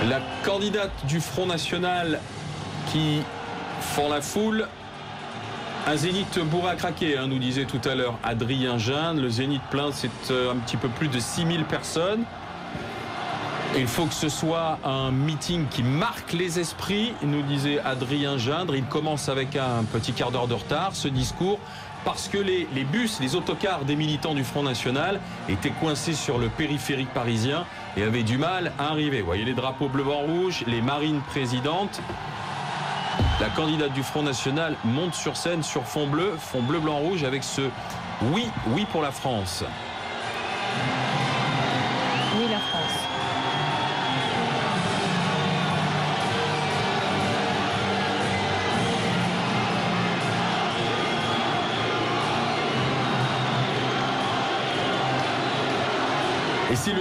La candidate du Front National qui fend la foule. Un zénith bourré à craquer, nous disait tout à l'heure Adrien Gindre. Le zénith plein, c'est un petit peu plus de 6000 personnes. Et il faut que ce soit un meeting qui marque les esprits, nous disait Adrien Gindre. Il commence avec un petit quart d'heure de retard, ce discours, parce que les bus, les autocars des militants du Front National étaient coincés sur le périphérique parisien et avaient du mal à arriver. Vous voyez les drapeaux bleu, blanc, rouge, les marines présidentes. La candidate du Front National monte sur scène sur fond bleu, blanc, rouge, avec ce « Oui, oui pour la France ». Oui, la France. Et c'est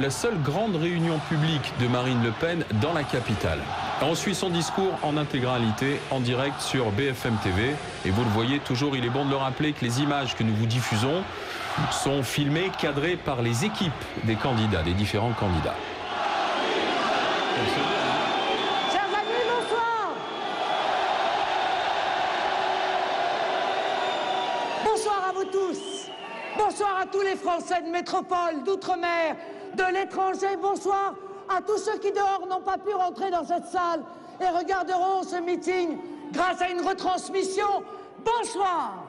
la seule grande réunion publique de Marine Le Pen dans la capitale. On suit son discours en intégralité, en direct sur BFM TV. Et vous le voyez toujours, il est bon de le rappeler que les images que nous vous diffusons sont filmées, cadrées par les équipes des candidats, des différents candidats. Chers amis, bonsoir. Bonsoir à vous tous. Bonsoir à tous les Français de métropole, d'outre-mer, de l'étranger. Bonsoir à tous ceux qui dehors n'ont pas pu rentrer dans cette salle et regarderont ce meeting grâce à une retransmission. Bonsoir.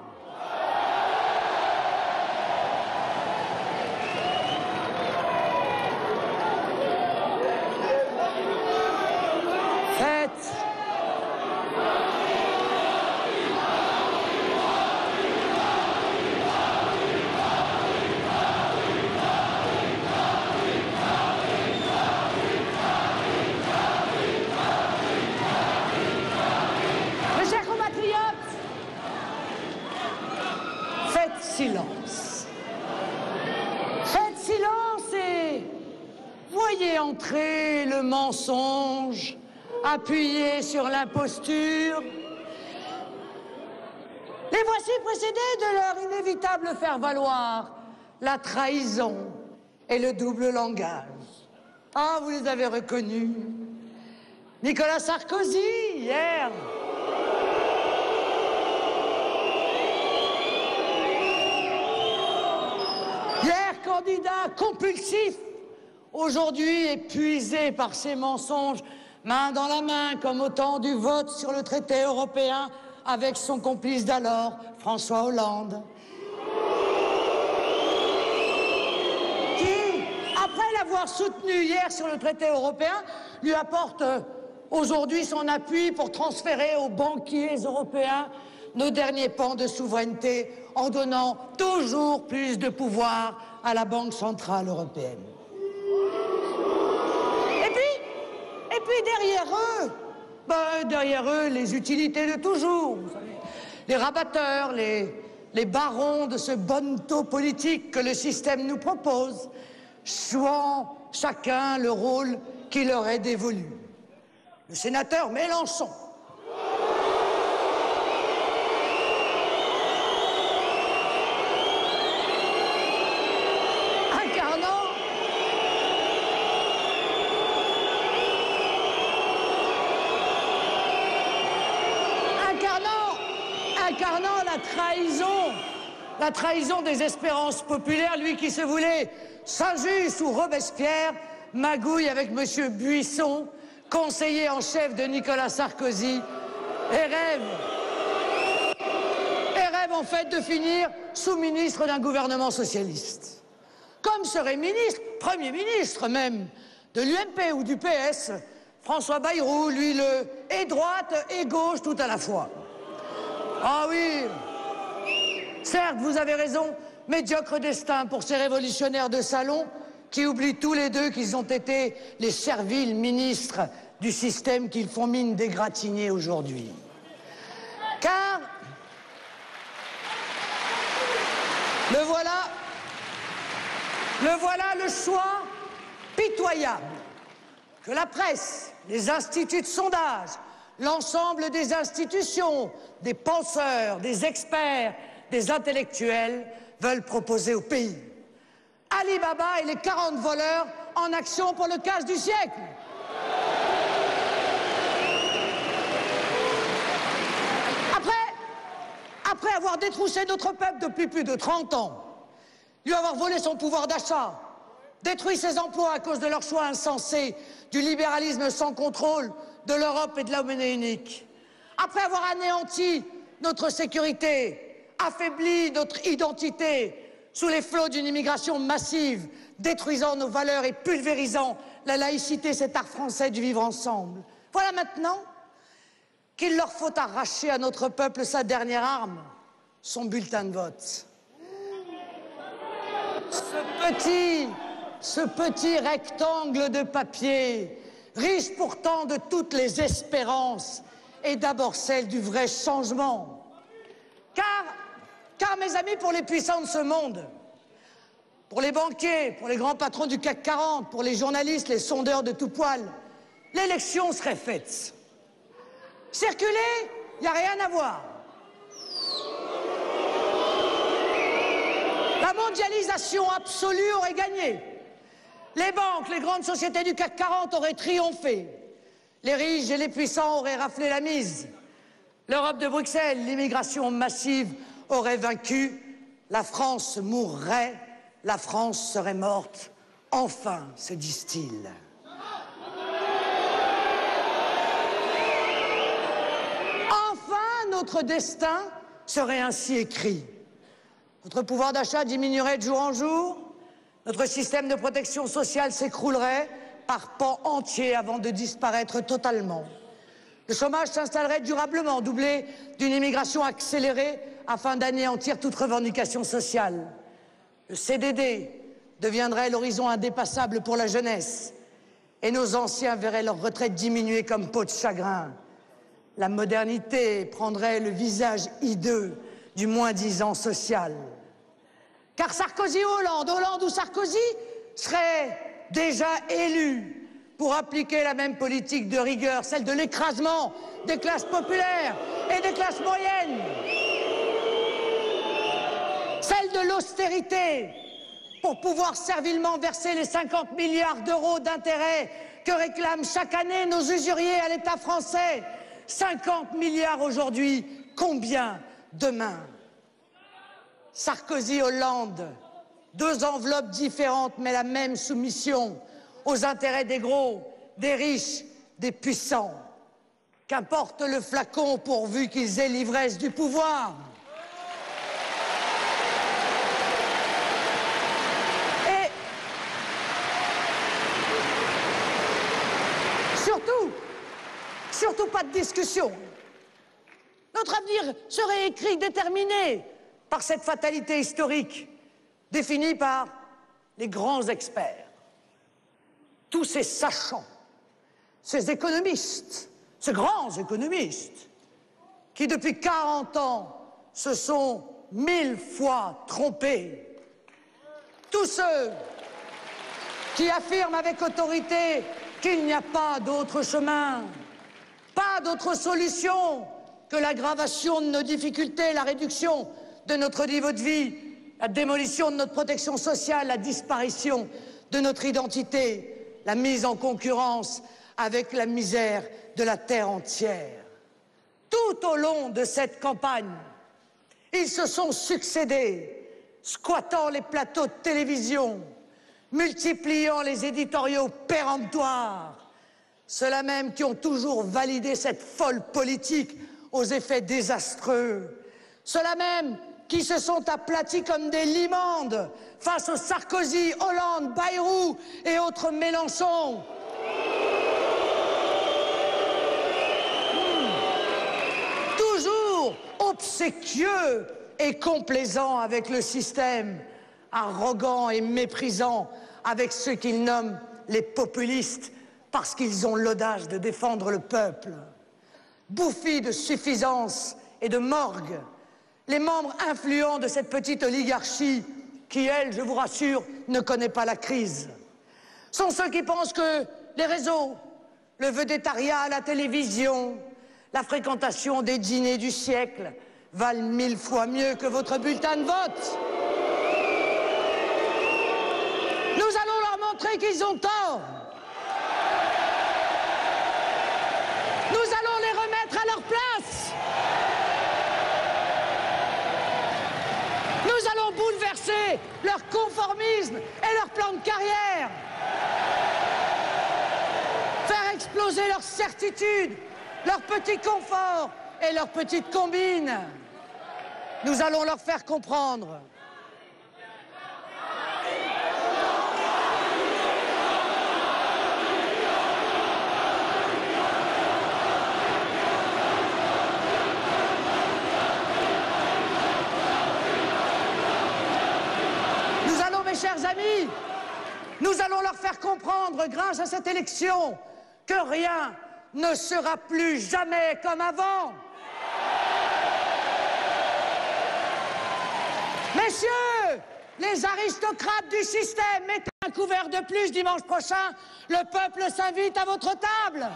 Silence. Faites silence et voyez entrer le mensonge appuyé sur l'imposture. Les voici précédés de leur inévitable faire-valoir, la trahison et le double langage. Ah, vous les avez reconnus. Nicolas Sarkozy, hier. Candidat compulsif, aujourd'hui épuisé par ses mensonges, main dans la main comme au temps du vote sur le traité européen avec son complice d'alors, François Hollande. Qui, après l'avoir soutenu hier sur le traité européen, lui apporte aujourd'hui son appui pour transférer aux banquiers européens nos derniers pans de souveraineté en donnant toujours plus de pouvoir à la Banque Centrale Européenne. Et puis derrière eux, les utilités de toujours. Vous savez, les rabatteurs, les barons de ce bonneteau politique que le système nous propose, jouant chacun le rôle qui leur est dévolu. Le sénateur Mélenchon, incarnant la trahison des espérances populaires, lui qui se voulait Saint-Just ou Robespierre, magouille avec M. Buisson, conseiller en chef de Nicolas Sarkozy, et rêve en fait de finir sous-ministre d'un gouvernement socialiste. Comme serait ministre, Premier ministre même, de l'UMP ou du PS, François Bayrou, lui le et droite et gauche tout à la fois. Ah oui, certes, vous avez raison, médiocre destin pour ces révolutionnaires de salon qui oublient tous les deux qu'ils ont été les serviles ministres du système qu'ils font mine d'égratigner aujourd'hui. Car le voilà le choix pitoyable que la presse, les instituts de sondage, l'ensemble des institutions, des penseurs, des experts, des intellectuels veulent proposer au pays. Ali Baba et les 40 voleurs en action pour le cash du siècle. après avoir détroussé notre peuple depuis plus de 30 ans, lui avoir volé son pouvoir d'achat, détruit ses emplois à cause de leur choix insensé du libéralisme sans contrôle, de l'Europe et de la monnaie unique, après avoir anéanti notre sécurité, affaibli notre identité sous les flots d'une immigration massive, détruisant nos valeurs et pulvérisant la laïcité, cet art français du vivre ensemble. Voilà maintenant qu'il leur faut arracher à notre peuple sa dernière arme, son bulletin de vote. Ce petit rectangle de papier, riche pourtant de toutes les espérances, est d'abord celle du vrai changement. Car, mes amis, pour les puissants de ce monde, pour les banquiers, pour les grands patrons du CAC 40, pour les journalistes, les sondeurs de tout poil, l'élection serait faite. Circuler, il n'y a rien à voir. La mondialisation absolue aurait gagné. Les banques, les grandes sociétés du CAC 40 auraient triomphé. Les riches et les puissants auraient raflé la mise. L'Europe de Bruxelles, l'immigration massive aurait vaincu. La France mourrait, la France serait morte. Enfin, se disent-ils. Enfin, notre destin serait ainsi écrit. Notre pouvoir d'achat diminuerait de jour en jour. Notre système de protection sociale s'écroulerait par pans entiers avant de disparaître totalement. Le chômage s'installerait durablement, doublé d'une immigration accélérée afin d'anéantir toute revendication sociale. Le CDD deviendrait l'horizon indépassable pour la jeunesse et nos anciens verraient leur retraite diminuer comme peau de chagrin. La modernité prendrait le visage hideux du moins-disant social. Car Sarkozy ou Hollande, Hollande ou Sarkozy seraient déjà élus pour appliquer la même politique de rigueur, celle de l'écrasement des classes populaires et des classes moyennes, celle de l'austérité pour pouvoir servilement verser les 50 milliards d'euros d'intérêts que réclament chaque année nos usuriers à l'État français. 50 milliards aujourd'hui, combien demain? Sarkozy, Hollande, deux enveloppes différentes mais la même soumission aux intérêts des gros, des riches, des puissants. Qu'importe le flacon pourvu qu'ils aient l'ivresse du pouvoir. Et surtout pas de discussion. Notre avenir serait écrit, déterminé par cette fatalité historique définie par les grands experts. Tous ces sachants, ces économistes, ces grands économistes, qui depuis 40 ans se sont 1000 fois trompés. Tous ceux qui affirment avec autorité qu'il n'y a pas d'autre chemin, pas d'autre solution que l'aggravation de nos difficultés, la réduction de notre niveau de vie, la démolition de notre protection sociale, la disparition de notre identité, la mise en concurrence avec la misère de la terre entière. Tout au long de cette campagne, ils se sont succédé, squattant les plateaux de télévision, multipliant les éditoriaux péremptoires, ceux-là même qui ont toujours validé cette folle politique aux effets désastreux, ceux-là même qui se sont aplatis comme des limandes face aux Sarkozy, Hollande, Bayrou et autres Mélenchon. Toujours obséquieux et complaisant avec le système, arrogant et méprisant avec ceux qu'ils nomment les populistes parce qu'ils ont l'audace de défendre le peuple. Bouffis de suffisance et de morgue, les membres influents de cette petite oligarchie qui, elle, je vous rassure, ne connaît pas la crise, sont ceux qui pensent que les réseaux, le vedettariat à la télévision, la fréquentation des dîners du siècle valent 1000 fois mieux que votre bulletin de vote. Nous allons leur montrer qu'ils ont tort. Nous allons les remettre à leur place. conformisme et leur plan de carrière. Faire exploser leurs certitudes, leurs petits conforts et leurs petites combines. Nous allons leur faire comprendre. Chers amis, nous allons leur faire comprendre, grâce à cette élection, que rien ne sera plus jamais comme avant. Messieurs, les aristocrates du système, mettez un couvert de plus dimanche prochain. Le peuple s'invite à votre table.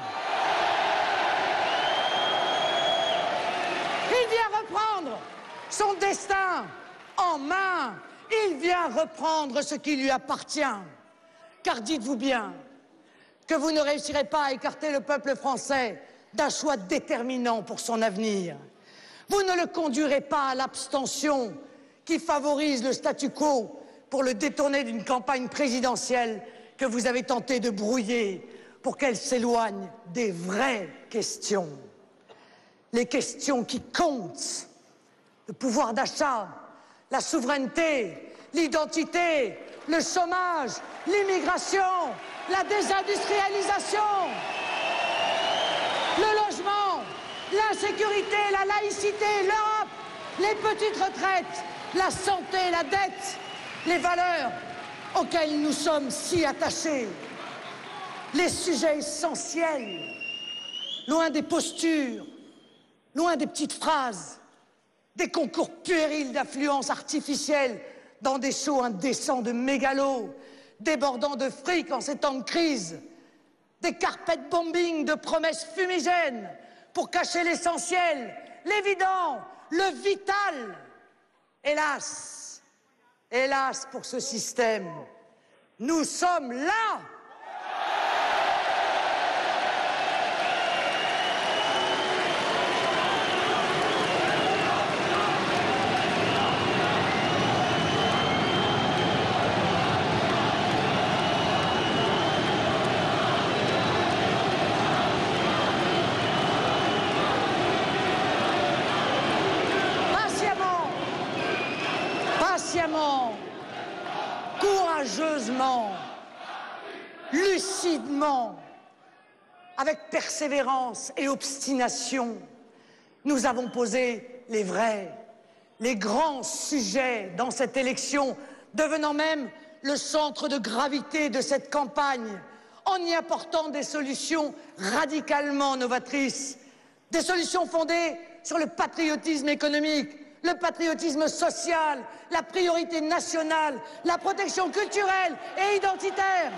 Il vient reprendre son destin en main. Il vient reprendre ce qui lui appartient. Car dites-vous bien que vous ne réussirez pas à écarter le peuple français d'un choix déterminant pour son avenir. Vous ne le conduirez pas à l'abstention qui favorise le statu quo pour le détourner d'une campagne présidentielle que vous avez tenté de brouiller pour qu'elle s'éloigne des vraies questions. Les questions qui comptent. Le pouvoir d'achat, la souveraineté, l'identité, le chômage, l'immigration, la désindustrialisation, le logement, l'insécurité, la laïcité, l'Europe, les petites retraites, la santé, la dette, les valeurs auxquelles nous sommes si attachés, les sujets essentiels, loin des postures, loin des petites phrases, des concours puérils d'affluence artificielle dans des shows indécents de mégalos, débordant de fric en ces temps de crise, des carpet bombing de promesses fumigènes pour cacher l'essentiel, l'évident, le vital. Hélas, hélas pour ce système, nous sommes là. Courageusement, lucidement, avec persévérance et obstination, nous avons posé les vrais, les grands sujets dans cette élection, devenant même le centre de gravité de cette campagne, en y apportant des solutions radicalement novatrices, des solutions fondées sur le patriotisme économique, le patriotisme social, la priorité nationale, la protection culturelle et identitaire.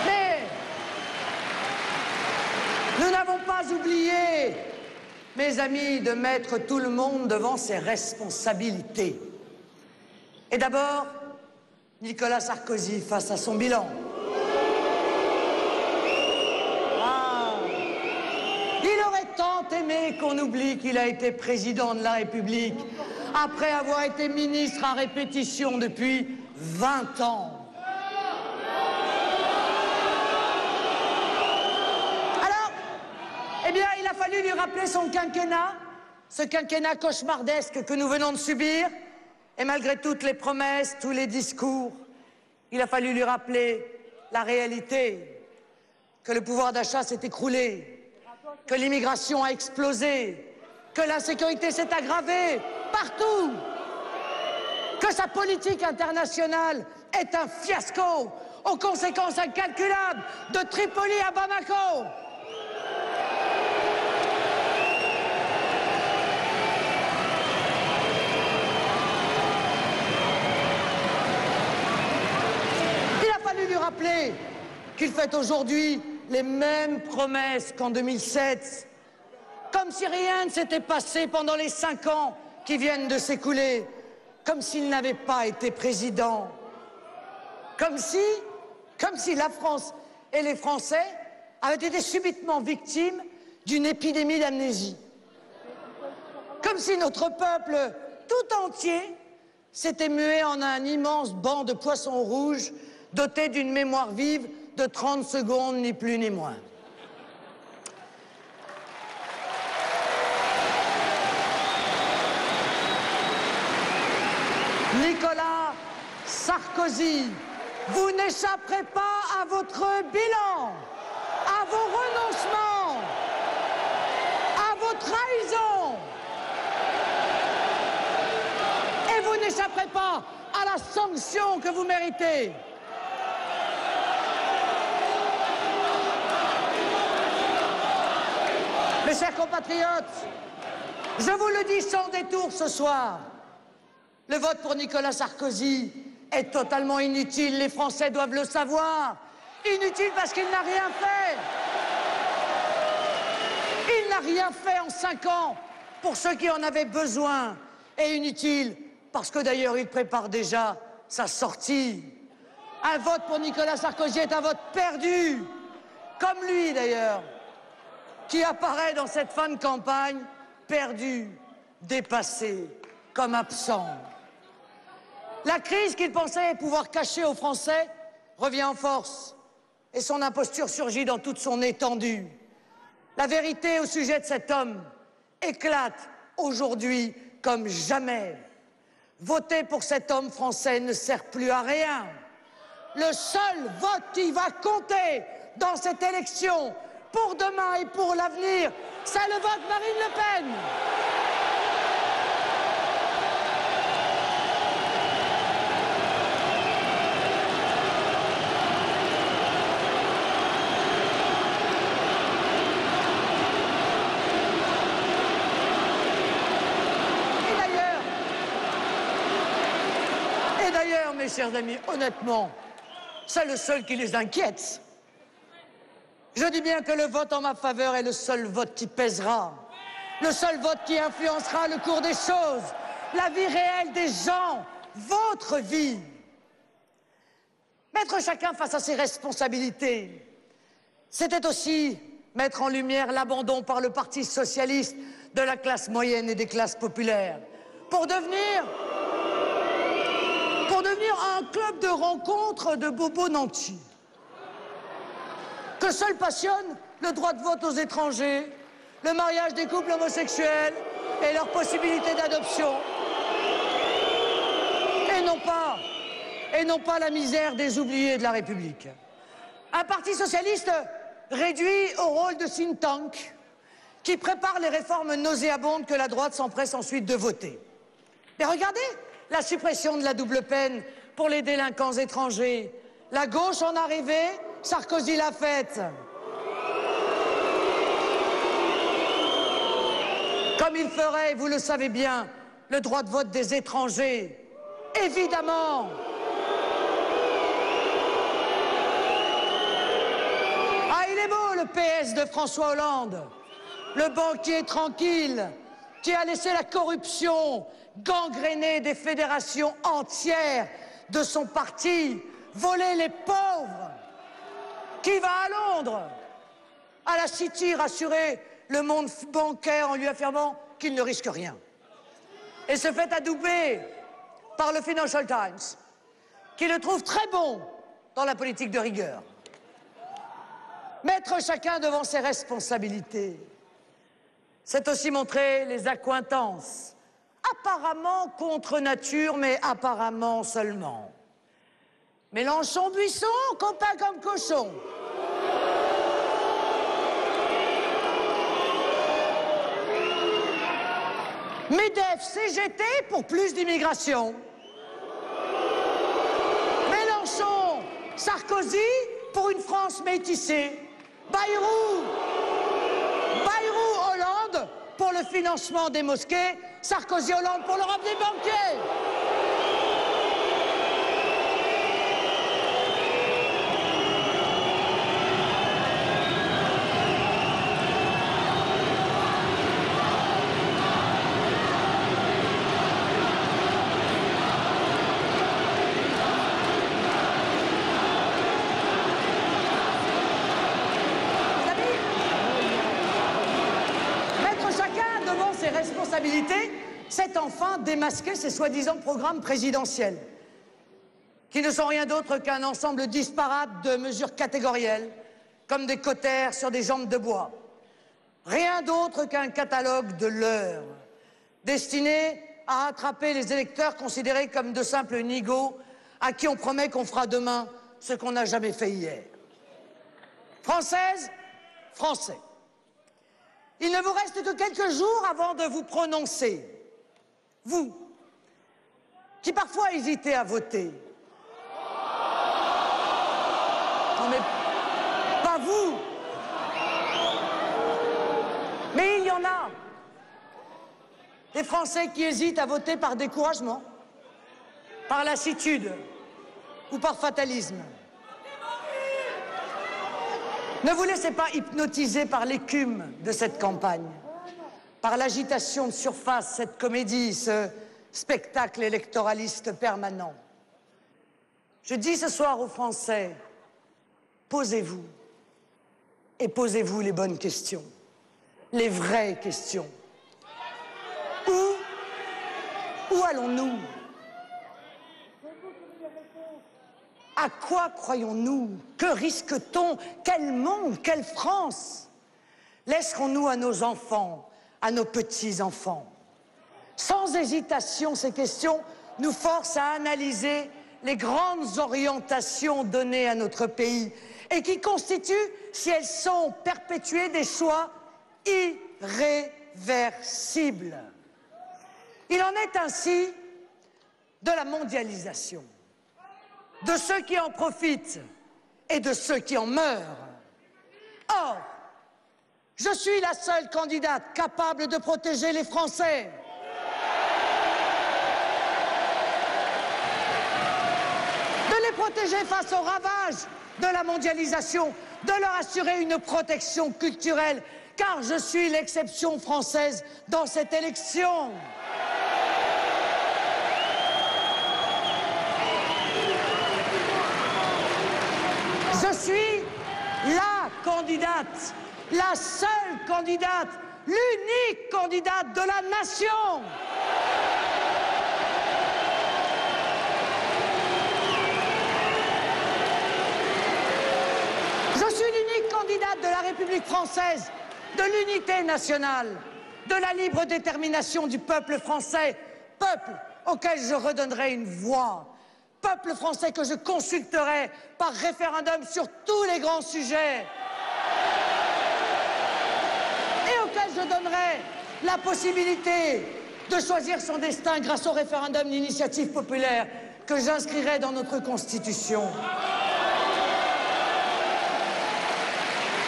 Mais nous n'avons pas oublié, mes amis, de mettre tout le monde devant ses responsabilités. Et d'abord, Nicolas Sarkozy face à son bilan. Tant aimé qu'on oublie qu'il a été président de la République après avoir été ministre à répétition depuis 20 ans. Alors, eh bien, il a fallu lui rappeler son quinquennat, ce quinquennat cauchemardesque que nous venons de subir, et malgré toutes les promesses, tous les discours, il a fallu lui rappeler la réalité, que le pouvoir d'achat s'est écroulé, que l'immigration a explosé, que l'insécurité s'est aggravée partout, que sa politique internationale est un fiasco aux conséquences incalculables de Tripoli à Bamako. Il a fallu lui rappeler qu'il fait aujourd'hui les mêmes promesses qu'en 2007, comme si rien ne s'était passé pendant les 5 ans qui viennent de s'écouler, comme s'il n'avait pas été président, comme si la France et les Français avaient été subitement victimes d'une épidémie d'amnésie, comme si notre peuple tout entier s'était mué en un immense banc de poissons rouges doté d'une mémoire vive de 30 secondes, ni plus ni moins. Nicolas Sarkozy, vous n'échapperez pas à votre bilan, à vos renoncements, à vos trahisons. Et vous n'échapperez pas à la sanction que vous méritez. Mes chers compatriotes, je vous le dis sans détour ce soir, le vote pour Nicolas Sarkozy est totalement inutile. Les Français doivent le savoir. Inutile parce qu'il n'a rien fait. Il n'a rien fait en 5 ans pour ceux qui en avaient besoin. Et inutile parce que d'ailleurs il prépare déjà sa sortie. Un vote pour Nicolas Sarkozy est un vote perdu. Comme lui d'ailleurs, qui apparaît dans cette fin de campagne perdu, dépassé, comme absent. La crise qu'il pensait pouvoir cacher aux Français revient en force et son imposture surgit dans toute son étendue. La vérité au sujet de cet homme éclate aujourd'hui comme jamais. Voter pour cet homme français ne sert plus à rien. Le seul vote qui va compter dans cette élection pour demain et pour l'avenir, c'est le vote Marine Le Pen. Et d'ailleurs, mes chers amis, honnêtement, c'est le seul qui les inquiète. Je dis bien que le vote en ma faveur est le seul vote qui pèsera, le seul vote qui influencera le cours des choses, la vie réelle des gens, votre vie. Mettre chacun face à ses responsabilités, c'était aussi mettre en lumière l'abandon par le Parti socialiste de la classe moyenne et des classes populaires, pour devenir un club de rencontres de bobos nantis. Que seul passionne le droit de vote aux étrangers, le mariage des couples homosexuels et leur possibilité d'adoption. Et non pas la misère des oubliés de la République. Un parti socialiste réduit au rôle de think tank qui prépare les réformes nauséabondes que la droite s'empresse ensuite de voter. Mais regardez la suppression de la double peine pour les délinquants étrangers. La gauche en arrivée, Sarkozy l'a faite. Comme il ferait, vous le savez bien, le droit de vote des étrangers. Évidemment. Ah, il est beau le PS de François Hollande. Le banquier tranquille qui a laissé la corruption gangréner des fédérations entières de son parti, voler les pauvres, qui va à Londres, à la City, rassurer le monde bancaire en lui affirmant qu'il ne risque rien. Et se fait adouber par le Financial Times, qui le trouve très bon dans la politique de rigueur. Mettre chacun devant ses responsabilités, c'est aussi montrer les accointances, apparemment contre nature, mais apparemment seulement. Mélenchon-Buisson, copain comme cochon. MEDEF, CGT pour plus d'immigration. Mélenchon, Sarkozy pour une France métissée. Bayrou, Hollande pour le financement des mosquées. Sarkozy, Hollande pour l'Europe des banquiers. c'est enfin démasquer ces soi-disant programmes présidentiels, qui ne sont rien d'autre qu'un ensemble disparate de mesures catégorielles, comme des cautères sur des jambes de bois. Rien d'autre qu'un catalogue de leurres, destiné à attraper les électeurs considérés comme de simples nigauds, à qui on promet qu'on fera demain ce qu'on n'a jamais fait hier. Françaises, Français, il ne vous reste que quelques jours avant de vous prononcer. Vous, qui parfois hésitez à voter. Non mais, pas vous. Mais il y en a. Des Français qui hésitent à voter par découragement, par lassitude ou par fatalisme. Ne vous laissez pas hypnotiser par l'écume de cette campagne, par l'agitation de surface, cette comédie, ce spectacle électoraliste permanent. Je dis ce soir aux Français, posez-vous et posez-vous les bonnes questions, les vraies questions. Où allons-nous? À quoi croyons-nous? Que risque-t-on? Quel monde? Quelle France? Laisserons-nous à nos enfants, à nos petits-enfants? Sans hésitation, ces questions nous forcent à analyser les grandes orientations données à notre pays et qui constituent, si elles sont perpétuées, des choix irréversibles. Il en est ainsi de la mondialisation, de ceux qui en profitent et de ceux qui en meurent. Or, je suis la seule candidate capable de protéger les Français. De les protéger face aux ravages de la mondialisation, de leur assurer une protection culturelle, car je suis l'exception française dans cette élection. Je suis la candidate, la seule candidate, l'unique candidate de la nation. Je suis l'unique candidate de la République française, de l'unité nationale, de la libre détermination du peuple français, peuple auquel je redonnerai une voix. Peuple français que je consulterai par référendum sur tous les grands sujets et auquel je donnerai la possibilité de choisir son destin grâce au référendum d'initiative populaire que j'inscrirai dans notre Constitution.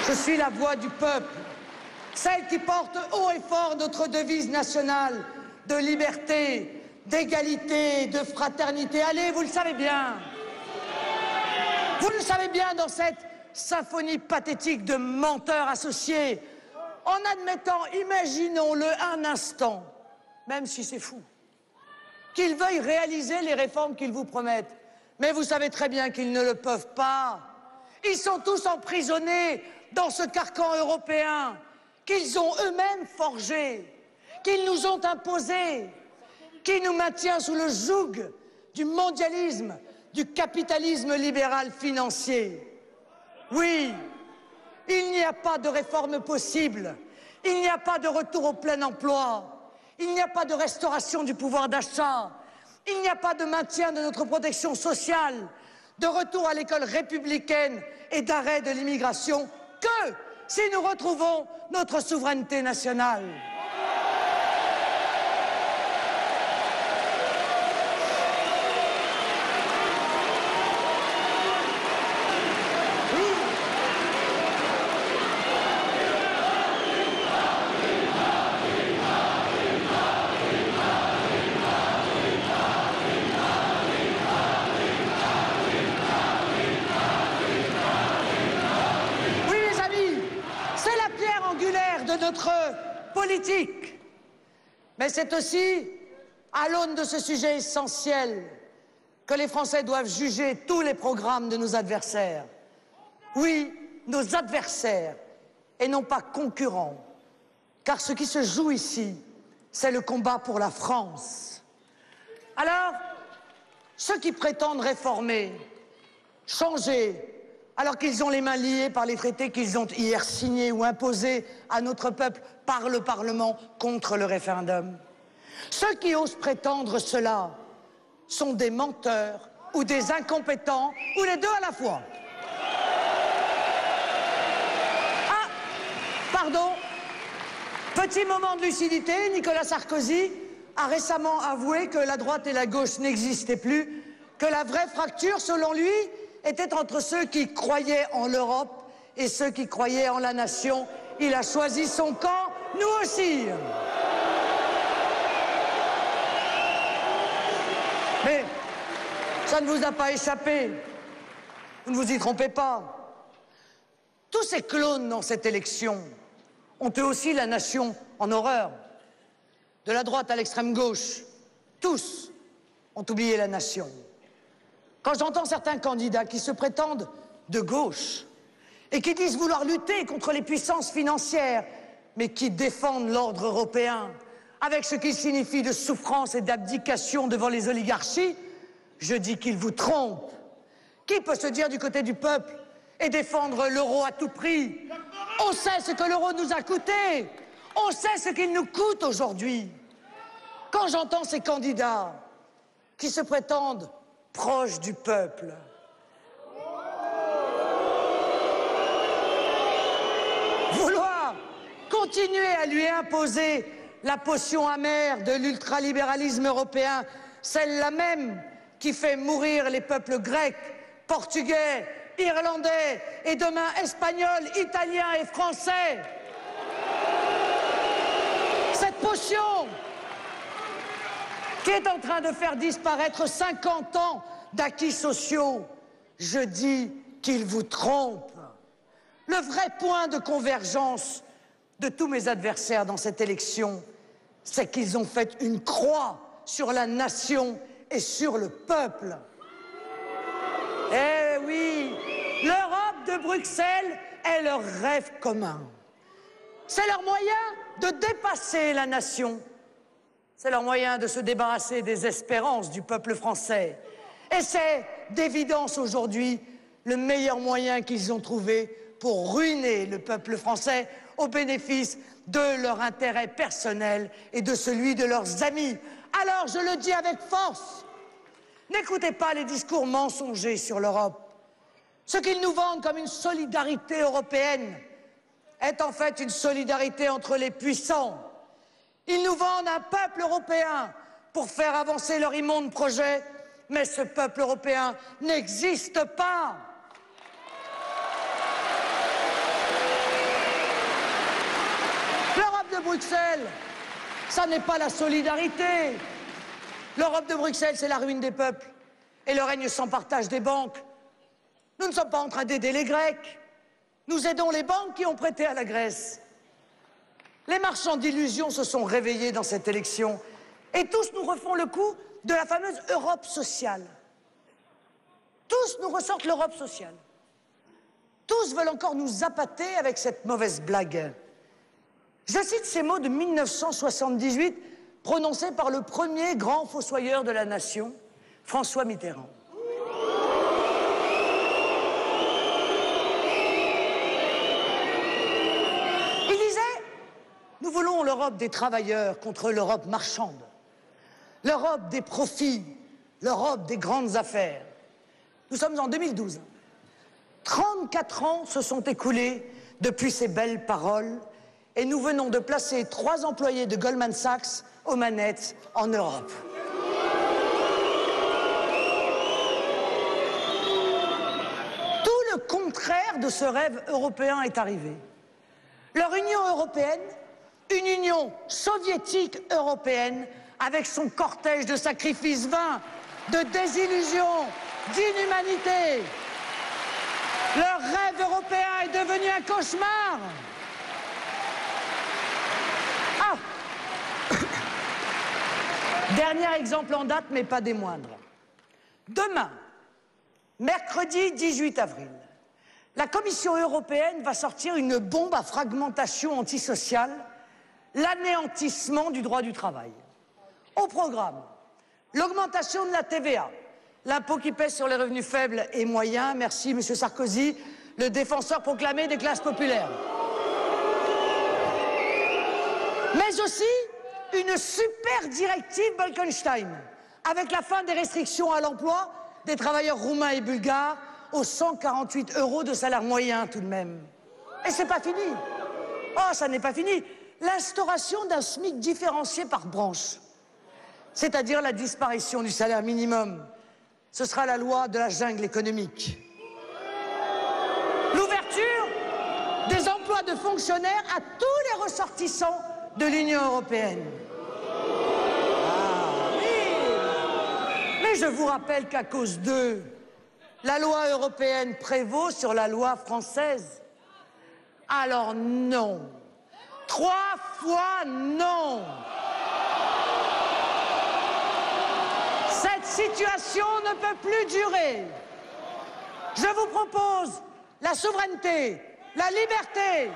Je suis la voix du peuple, celle qui porte haut et fort notre devise nationale de liberté, d'égalité, de fraternité. Allez, vous le savez bien. Vous le savez bien dans cette symphonie pathétique de menteurs associés, en admettant, imaginons-le un instant, même si c'est fou, qu'ils veuillent réaliser les réformes qu'ils vous promettent. Mais vous savez très bien qu'ils ne le peuvent pas. Ils sont tous emprisonnés dans ce carcan européen qu'ils ont eux-mêmes forgé, qu'ils nous ont imposé, qui nous maintient sous le joug du mondialisme, du capitalisme libéral financier. Oui, il n'y a pas de réforme possible, il n'y a pas de retour au plein emploi, il n'y a pas de restauration du pouvoir d'achat, il n'y a pas de maintien de notre protection sociale, de retour à l'école républicaine et d'arrêt de l'immigration, que si nous retrouvons notre souveraineté nationale. Notre politique. Mais c'est aussi à l'aune de ce sujet essentiel que les Français doivent juger tous les programmes de nos adversaires. Oui, nos adversaires et non pas concurrents. Car ce qui se joue ici, c'est le combat pour la France. Alors, ceux qui prétendent réformer, changer, alors qu'ils ont les mains liées par les traités qu'ils ont hier signés ou imposés à notre peuple par le Parlement contre le référendum. Ceux qui osent prétendre cela sont des menteurs ou des incompétents, ou les deux à la fois. Ah, pardon, petit moment de lucidité, Nicolas Sarkozy a récemment avoué que la droite et la gauche n'existaient plus, que la vraie fracture, selon lui, était entre ceux qui croyaient en l'Europe et ceux qui croyaient en la nation. Il a choisi son camp, nous aussi. Mais ça ne vous a pas échappé. Vous ne vous y trompez pas. Tous ces clones dans cette élection ont eux aussi la nation en horreur. De la droite à l'extrême gauche, tous ont oublié la nation. Quand j'entends certains candidats qui se prétendent de gauche et qui disent vouloir lutter contre les puissances financières, mais qui défendent l'ordre européen, avec ce qu'il signifie de souffrance et d'abdication devant les oligarchies, je dis qu'ils vous trompent. Qui peut se dire du côté du peuple et défendre l'euro à tout prix? On sait ce que l'euro nous a coûté. On sait ce qu'il nous coûte aujourd'hui. Quand j'entends ces candidats qui se prétendent proches du peuple, vouloir continuer à lui imposer la potion amère de l'ultralibéralisme européen, celle-là même qui fait mourir les peuples grecs, portugais, irlandais et demain espagnols, italiens et français. Cette potion qui est en train de faire disparaître 50 ans d'acquis sociaux, je dis qu'ils vous trompent. Le vrai point de convergence de tous mes adversaires dans cette élection, c'est qu'ils ont fait une croix sur la nation et sur le peuple. Eh oui, l'Europe de Bruxelles est leur rêve commun. C'est leur moyen de dépasser la nation. C'est leur moyen de se débarrasser des espérances du peuple français. Et c'est, d'évidence aujourd'hui, le meilleur moyen qu'ils ont trouvé pour ruiner le peuple français au bénéfice de leur intérêt personnel et de celui de leurs amis. Alors, je le dis avec force, n'écoutez pas les discours mensongers sur l'Europe. Ce qu'ils nous vendent comme une solidarité européenne est en fait une solidarité entre les puissants. Ils nous vendent un peuple européen pour faire avancer leur immonde projet, mais ce peuple européen n'existe pas. L'Europe de Bruxelles, ça n'est pas la solidarité. L'Europe de Bruxelles, c'est la ruine des peuples et le règne sans partage des banques. Nous ne sommes pas en train d'aider les Grecs. Nous aidons les banques qui ont prêté à la Grèce. Les marchands d'illusions se sont réveillés dans cette élection et tous nous refont le coup de la fameuse Europe sociale. Tous nous ressortent l'Europe sociale. Tous veulent encore nous appâter avec cette mauvaise blague. Je cite ces mots de 1978 prononcés par le premier grand fossoyeur de la nation, François Mitterrand. Il disait « Nous voulons l'Europe des travailleurs contre l'Europe marchande, l'Europe des profits, l'Europe des grandes affaires. » Nous sommes en 2012. 34 ans se sont écoulés depuis ces belles paroles et nous venons de placer 3 employés de Goldman Sachs aux manettes en Europe. Tout le contraire de ce rêve européen est arrivé. Leur Union européenne, une Union soviétique européenne, avec son cortège de sacrifices vains, de désillusions, d'inhumanité. Leur rêve européen est devenu un cauchemar. Ah! Dernier exemple en date, mais pas des moindres. Demain, mercredi 18 avril, la Commission européenne va sortir une bombe à fragmentation antisociale l'anéantissement du droit du travail. Au programme, l'augmentation de la TVA, l'impôt qui pèse sur les revenus faibles et moyens, merci M. Sarkozy, le défenseur proclamé des classes populaires. Mais aussi une super directive Bolkestein, avec la fin des restrictions à l'emploi des travailleurs roumains et bulgares aux 148 € de salaire moyen tout de même. Et c'est pas fini. Oh, ça n'est pas fini. L'instauration d'un SMIC différencié par branche, c'est-à-dire la disparition du salaire minimum. Ce sera la loi de la jungle économique. L'ouverture des emplois de fonctionnaires à tous les ressortissants de l'Union européenne. Ah oui. Mais je vous rappelle qu'à cause d'eux, la loi européenne prévaut sur la loi française. Alors non. 3 fois non. Cette situation ne peut plus durer. Je vous propose la souveraineté, la liberté.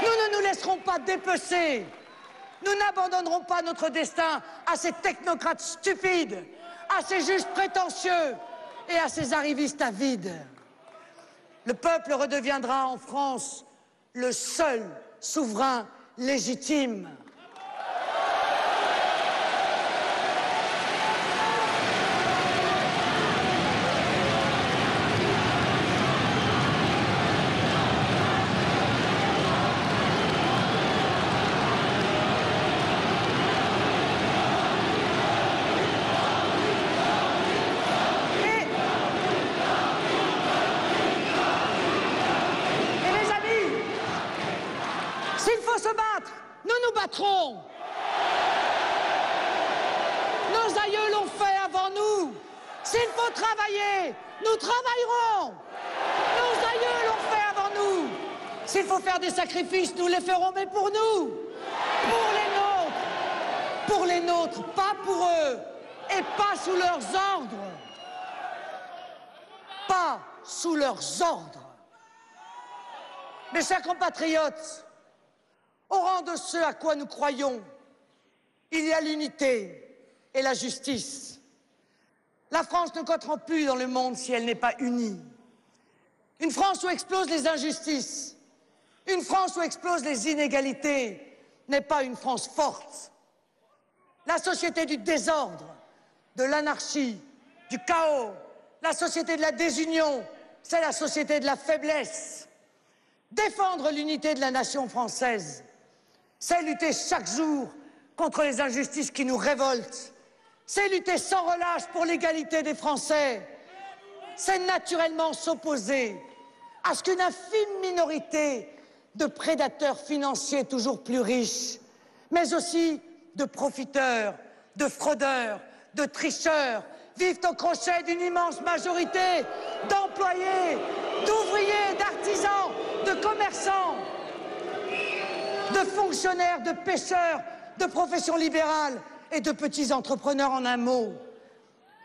Nous ne nous laisserons pas dépecer. Nous n'abandonnerons pas notre destin à ces technocrates stupides, à ces juges prétentieux et à ces arrivistes avides. Le peuple redeviendra en France le seul souverain légitime. Nos aïeux l'ont fait avant nous. S'il faut travailler, nous travaillerons. Nos aïeux l'ont fait avant nous. S'il faut faire des sacrifices, nous les ferons, mais pour nous. Pour les nôtres. Pour les nôtres, pas pour eux. Et pas sous leurs ordres. Pas sous leurs ordres. Mes chers compatriotes, au rang de ce à quoi nous croyons, il y a l'unité et la justice. La France ne comptera plus dans le monde si elle n'est pas unie. Une France où explosent les injustices, une France où explosent les inégalités n'est pas une France forte. La société du désordre, de l'anarchie, du chaos, la société de la désunion, c'est la société de la faiblesse. Défendre l'unité de la nation française, c'est lutter chaque jour contre les injustices qui nous révoltent. C'est lutter sans relâche pour l'égalité des Français. C'est naturellement s'opposer à ce qu'une infime minorité de prédateurs financiers toujours plus riches, mais aussi de profiteurs, de fraudeurs, de tricheurs, vivent au crochet d'une immense majorité d'employés, d'ouvriers, d'artisans, de commerçants, de fonctionnaires, de pêcheurs, de professions libérales et de petits entrepreneurs en un mot,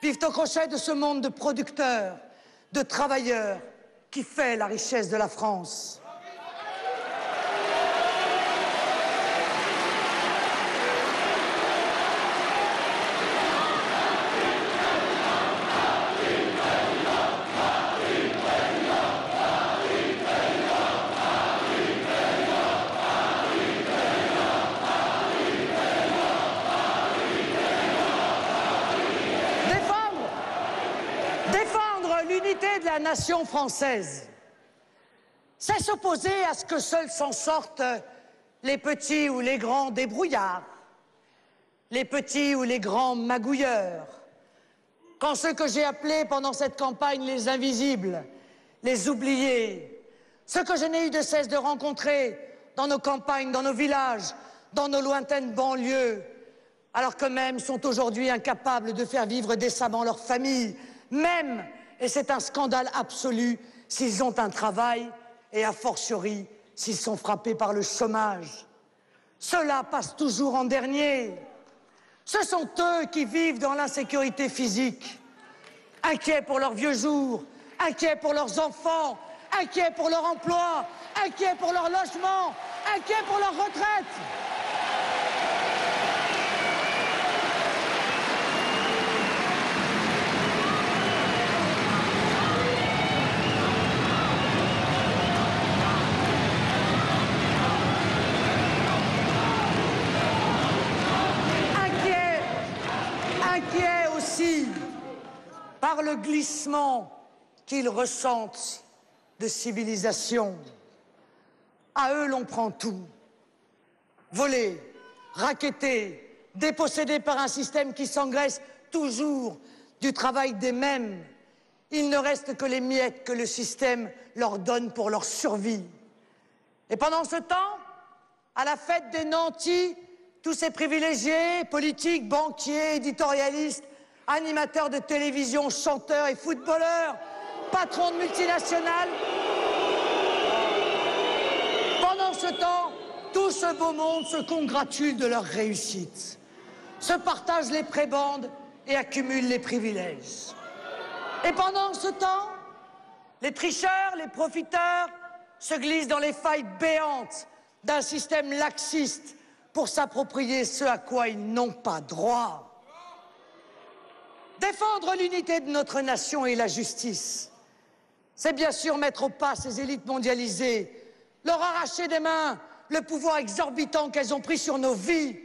vivent au crochet de ce monde de producteurs, de travailleurs qui fait la richesse de la France. L'unité de la nation française, c'est s'opposer à ce que seuls s'en sortent les petits ou les grands débrouillards, les petits ou les grands magouilleurs, quand ceux que j'ai appelés pendant cette campagne les invisibles, les oubliés, ceux que je n'ai eu de cesse de rencontrer dans nos campagnes, dans nos villages, dans nos lointaines banlieues, alors qu'eux-mêmes sont aujourd'hui incapables de faire vivre décemment leur famille, même, et c'est un scandale absolu, s'ils ont un travail et a fortiori s'ils sont frappés par le chômage. Ceux-là passent toujours en dernier. Ce sont eux qui vivent dans l'insécurité physique, inquiets pour leurs vieux jours, inquiets pour leurs enfants, inquiets pour leur emploi, inquiets pour leur logement, inquiets pour leur retraite. Inquiets aussi par le glissement qu'ils ressentent de civilisation. À eux, l'on prend tout. Volés, rackettés, dépossédés par un système qui s'engraisse toujours du travail des mêmes. Il ne reste que les miettes que le système leur donne pour leur survie. Et pendant ce temps, à la fête des nantis, tous ces privilégiés, politiques, banquiers, éditorialistes, animateurs de télévision, chanteurs et footballeurs, patrons de multinationales. Pendant ce temps, tout ce beau monde se congratule de leur réussite, se partage les prébendes et accumule les privilèges. Et pendant ce temps, les tricheurs, les profiteurs se glissent dans les failles béantes d'un système laxiste pour s'approprier ce à quoi ils n'ont pas droit. Défendre l'unité de notre nation et la justice, c'est bien sûr mettre au pas ces élites mondialisées, leur arracher des mains le pouvoir exorbitant qu'elles ont pris sur nos vies,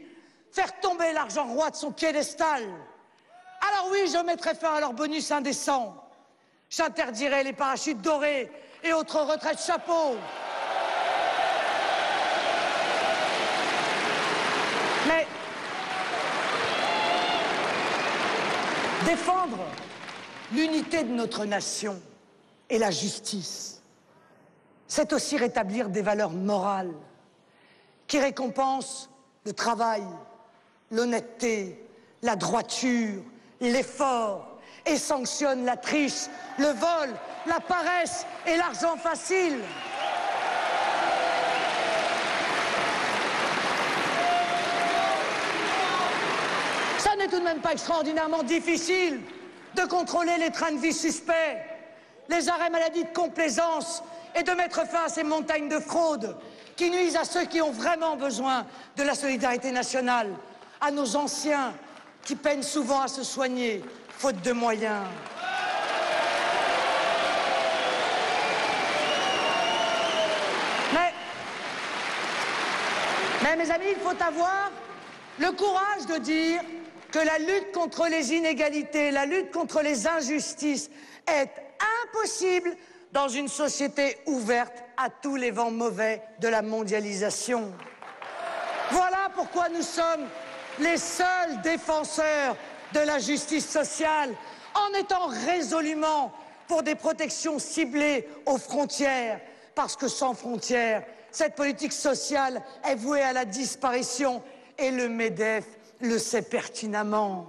faire tomber l'argent roi de son piédestal. Alors oui, je mettrai fin à leurs bonus indécents. J'interdirai les parachutes dorés et autres retraites chapeaux. Mais défendre l'unité de notre nation et la justice, c'est aussi rétablir des valeurs morales qui récompensent le travail, l'honnêteté, la droiture, l'effort et sanctionnent la triche, le vol, la paresse et l'argent facile. Ça n'est tout de même pas extraordinairement difficile de contrôler les trains de vie suspects, les arrêts maladie de complaisance et de mettre fin à ces montagnes de fraude qui nuisent à ceux qui ont vraiment besoin de la solidarité nationale, à nos anciens qui peinent souvent à se soigner, faute de moyens. Mais mes amis, il faut avoir le courage de dire que la lutte contre les inégalités, la lutte contre les injustices est impossible dans une société ouverte à tous les vents mauvais de la mondialisation. Voilà pourquoi nous sommes les seuls défenseurs de la justice sociale, en étant résolument pour des protections ciblées aux frontières, parce que sans frontières, cette politique sociale est vouée à la disparition et le MEDEF le sait pertinemment.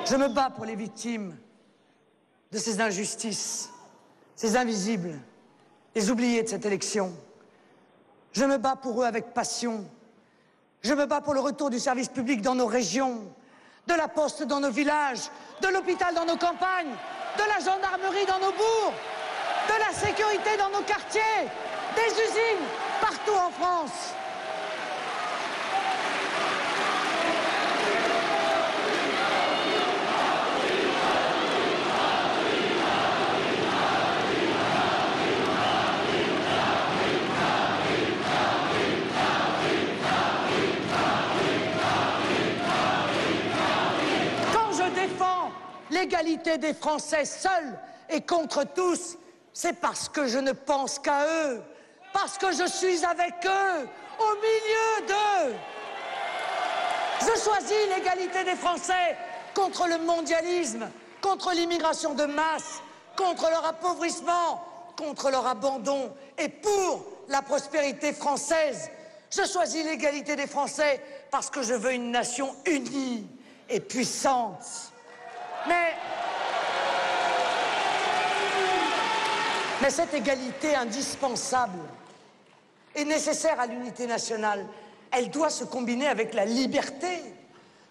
Je me bats pour les victimes de ces injustices, ces invisibles, les oubliés de cette élection. Je me bats pour eux avec passion. Je me bats pour le retour du service public dans nos régions, de la poste dans nos villages, de l'hôpital dans nos campagnes, de la gendarmerie dans nos bourgs, de la sécurité dans nos quartiers, des usines partout en France. L'égalité des Français seuls et contre tous, c'est parce que je ne pense qu'à eux, parce que je suis avec eux, au milieu d'eux. Je choisis l'égalité des Français contre le mondialisme, contre l'immigration de masse, contre leur appauvrissement, contre leur abandon et pour la prospérité française. Je choisis l'égalité des Français parce que je veux une nation unie et puissante. Mais cette égalité indispensable et nécessaire à l'unité nationale, elle doit se combiner avec la liberté,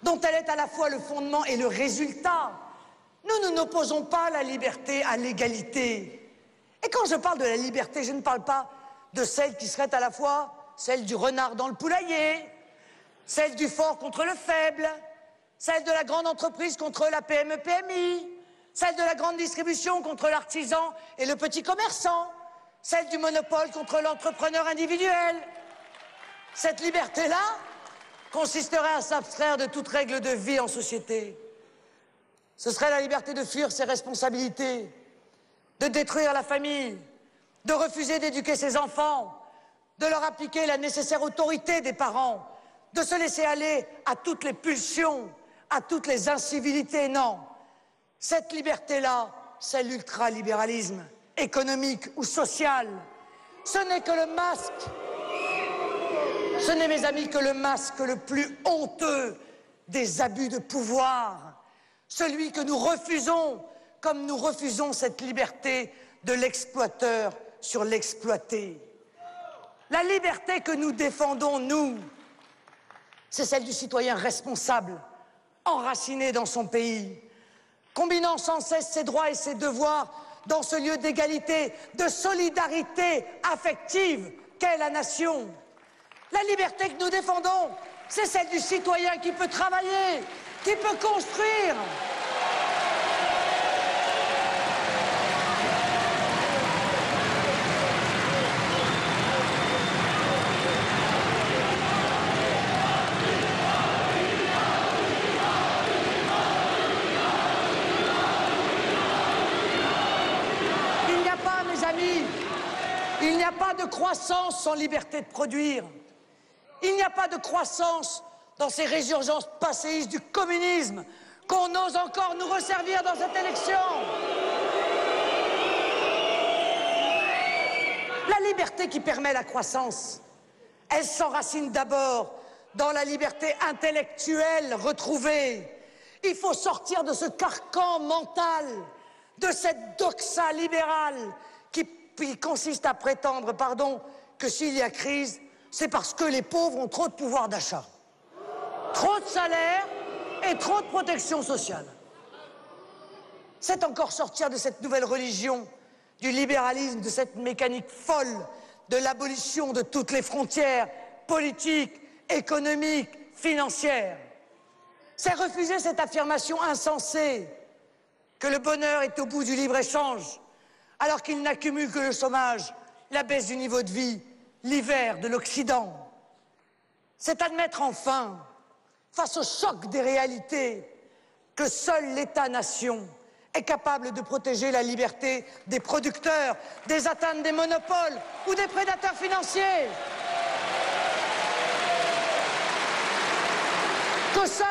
dont elle est à la fois le fondement et le résultat. Nous n'opposons pas la liberté à l'égalité. Et quand je parle de la liberté, je ne parle pas de celle qui serait à la fois celle du renard dans le poulailler, celle du fort contre le faible, celle de la grande entreprise contre la PME-PMI, celle de la grande distribution contre l'artisan et le petit commerçant, celle du monopole contre l'entrepreneur individuel. Cette liberté-là consisterait à s'abstraire de toute règle de vie en société. Ce serait la liberté de fuir ses responsabilités, de détruire la famille, de refuser d'éduquer ses enfants, de leur appliquer la nécessaire autorité des parents, de se laisser aller à toutes les pulsions, à toutes les incivilités. Non, cette liberté-là, c'est l'ultralibéralisme économique ou social. Ce n'est que le masque, ce n'est, mes amis, que le masque le plus honteux des abus de pouvoir, celui que nous refusons, comme nous refusons cette liberté de l'exploiteur sur l'exploité. La liberté que nous défendons, nous, c'est celle du citoyen responsable, enraciné dans son pays, combinant sans cesse ses droits et ses devoirs dans ce lieu d'égalité, de solidarité affective qu'est la nation. La liberté que nous défendons, c'est celle du citoyen qui peut travailler, qui peut construire. Il n'y a pas de croissance sans liberté de produire. Il n'y a pas de croissance dans ces résurgences passéistes du communisme qu'on ose encore nous resservir dans cette élection. La liberté qui permet la croissance, elle s'enracine d'abord dans la liberté intellectuelle retrouvée. Il faut sortir de ce carcan mental, de cette doxa libérale qui consiste à prétendre, que s'il y a crise, c'est parce que les pauvres ont trop de pouvoir d'achat, trop de salaire et trop de protection sociale. C'est encore sortir de cette nouvelle religion, du libéralisme, de cette mécanique folle de l'abolition de toutes les frontières politiques, économiques, financières. C'est refuser cette affirmation insensée que le bonheur est au bout du libre-échange, alors qu'il n'accumule que le chômage, la baisse du niveau de vie, l'hiver de l'Occident. C'est admettre enfin, face au choc des réalités, que seul l'État-nation est capable de protéger la liberté des producteurs, des atteintes des monopoles ou des prédateurs financiers. Que seul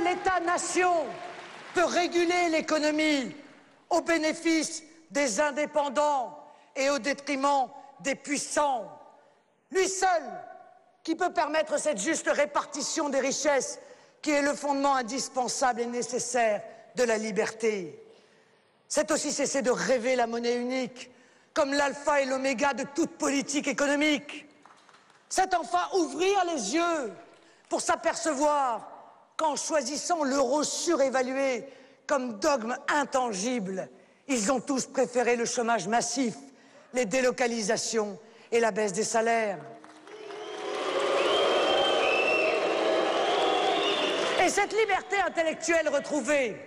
l'État-nation peut réguler l'économie au bénéfice des indépendants et au détriment des puissants. Lui seul qui peut permettre cette juste répartition des richesses qui est le fondement indispensable et nécessaire de la liberté. C'est aussi cesser de rêver la monnaie unique comme l'alpha et l'oméga de toute politique économique. C'est enfin ouvrir les yeux pour s'apercevoir qu'en choisissant l'euro surévalué comme dogme intangible, ils ont tous préféré le chômage massif, les délocalisations et la baisse des salaires. Et cette liberté intellectuelle retrouvée,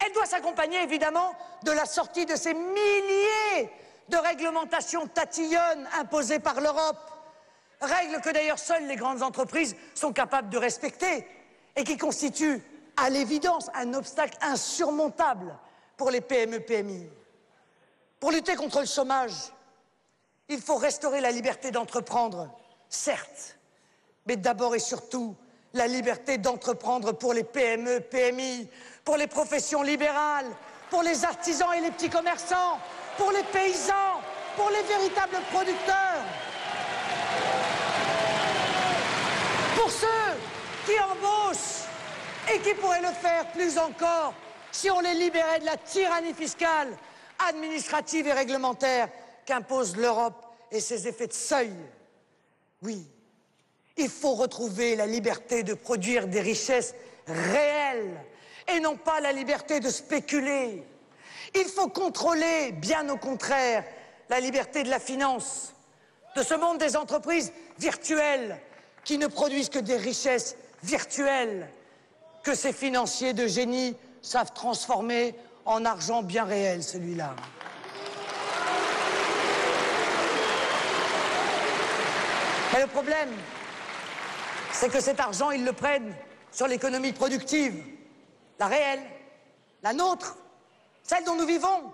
elle doit s'accompagner évidemment de la sortie de ces milliers de réglementations tatillonnes imposées par l'Europe, règles que d'ailleurs seules les grandes entreprises sont capables de respecter et qui constituent à l'évidence un obstacle insurmontable pour les PME-PMI. Pour lutter contre le chômage, il faut restaurer la liberté d'entreprendre, certes, mais d'abord et surtout la liberté d'entreprendre pour les PME-PMI, pour les professions libérales, pour les artisans et les petits commerçants, pour les paysans, pour les véritables producteurs, pour ceux qui embauchent et qui pourraient le faire plus encore si on les libérait de la tyrannie fiscale, administrative et réglementaire qu'impose l'Europe et ses effets de seuil. Oui, il faut retrouver la liberté de produire des richesses réelles et non pas la liberté de spéculer. Il faut contrôler, bien au contraire, la liberté de la finance, de ce monde des entreprises virtuelles qui ne produisent que des richesses virtuelles que ces financiers de génie savent transformer en argent bien réel, celui-là. Mais le problème, c'est que cet argent, ils le prennent sur l'économie productive, la réelle, la nôtre, celle dont nous vivons,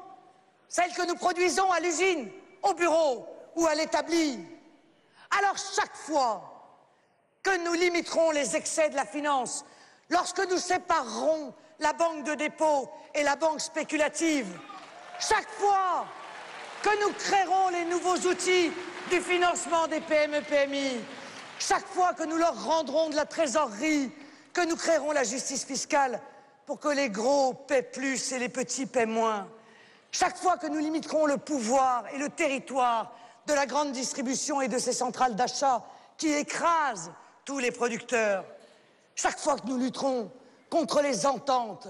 celle que nous produisons à l'usine, au bureau ou à l'établi. Alors chaque fois que nous limiterons les excès de la finance, lorsque nous séparerons la banque de dépôt et la banque spéculative, chaque fois que nous créerons les nouveaux outils du financement des PME-PMI, chaque fois que nous leur rendrons de la trésorerie, que nous créerons la justice fiscale pour que les gros paient plus et les petits paient moins, chaque fois que nous limiterons le pouvoir et le territoire de la grande distribution et de ses centrales d'achat qui écrasent tous les producteurs, chaque fois que nous lutterons contre les ententes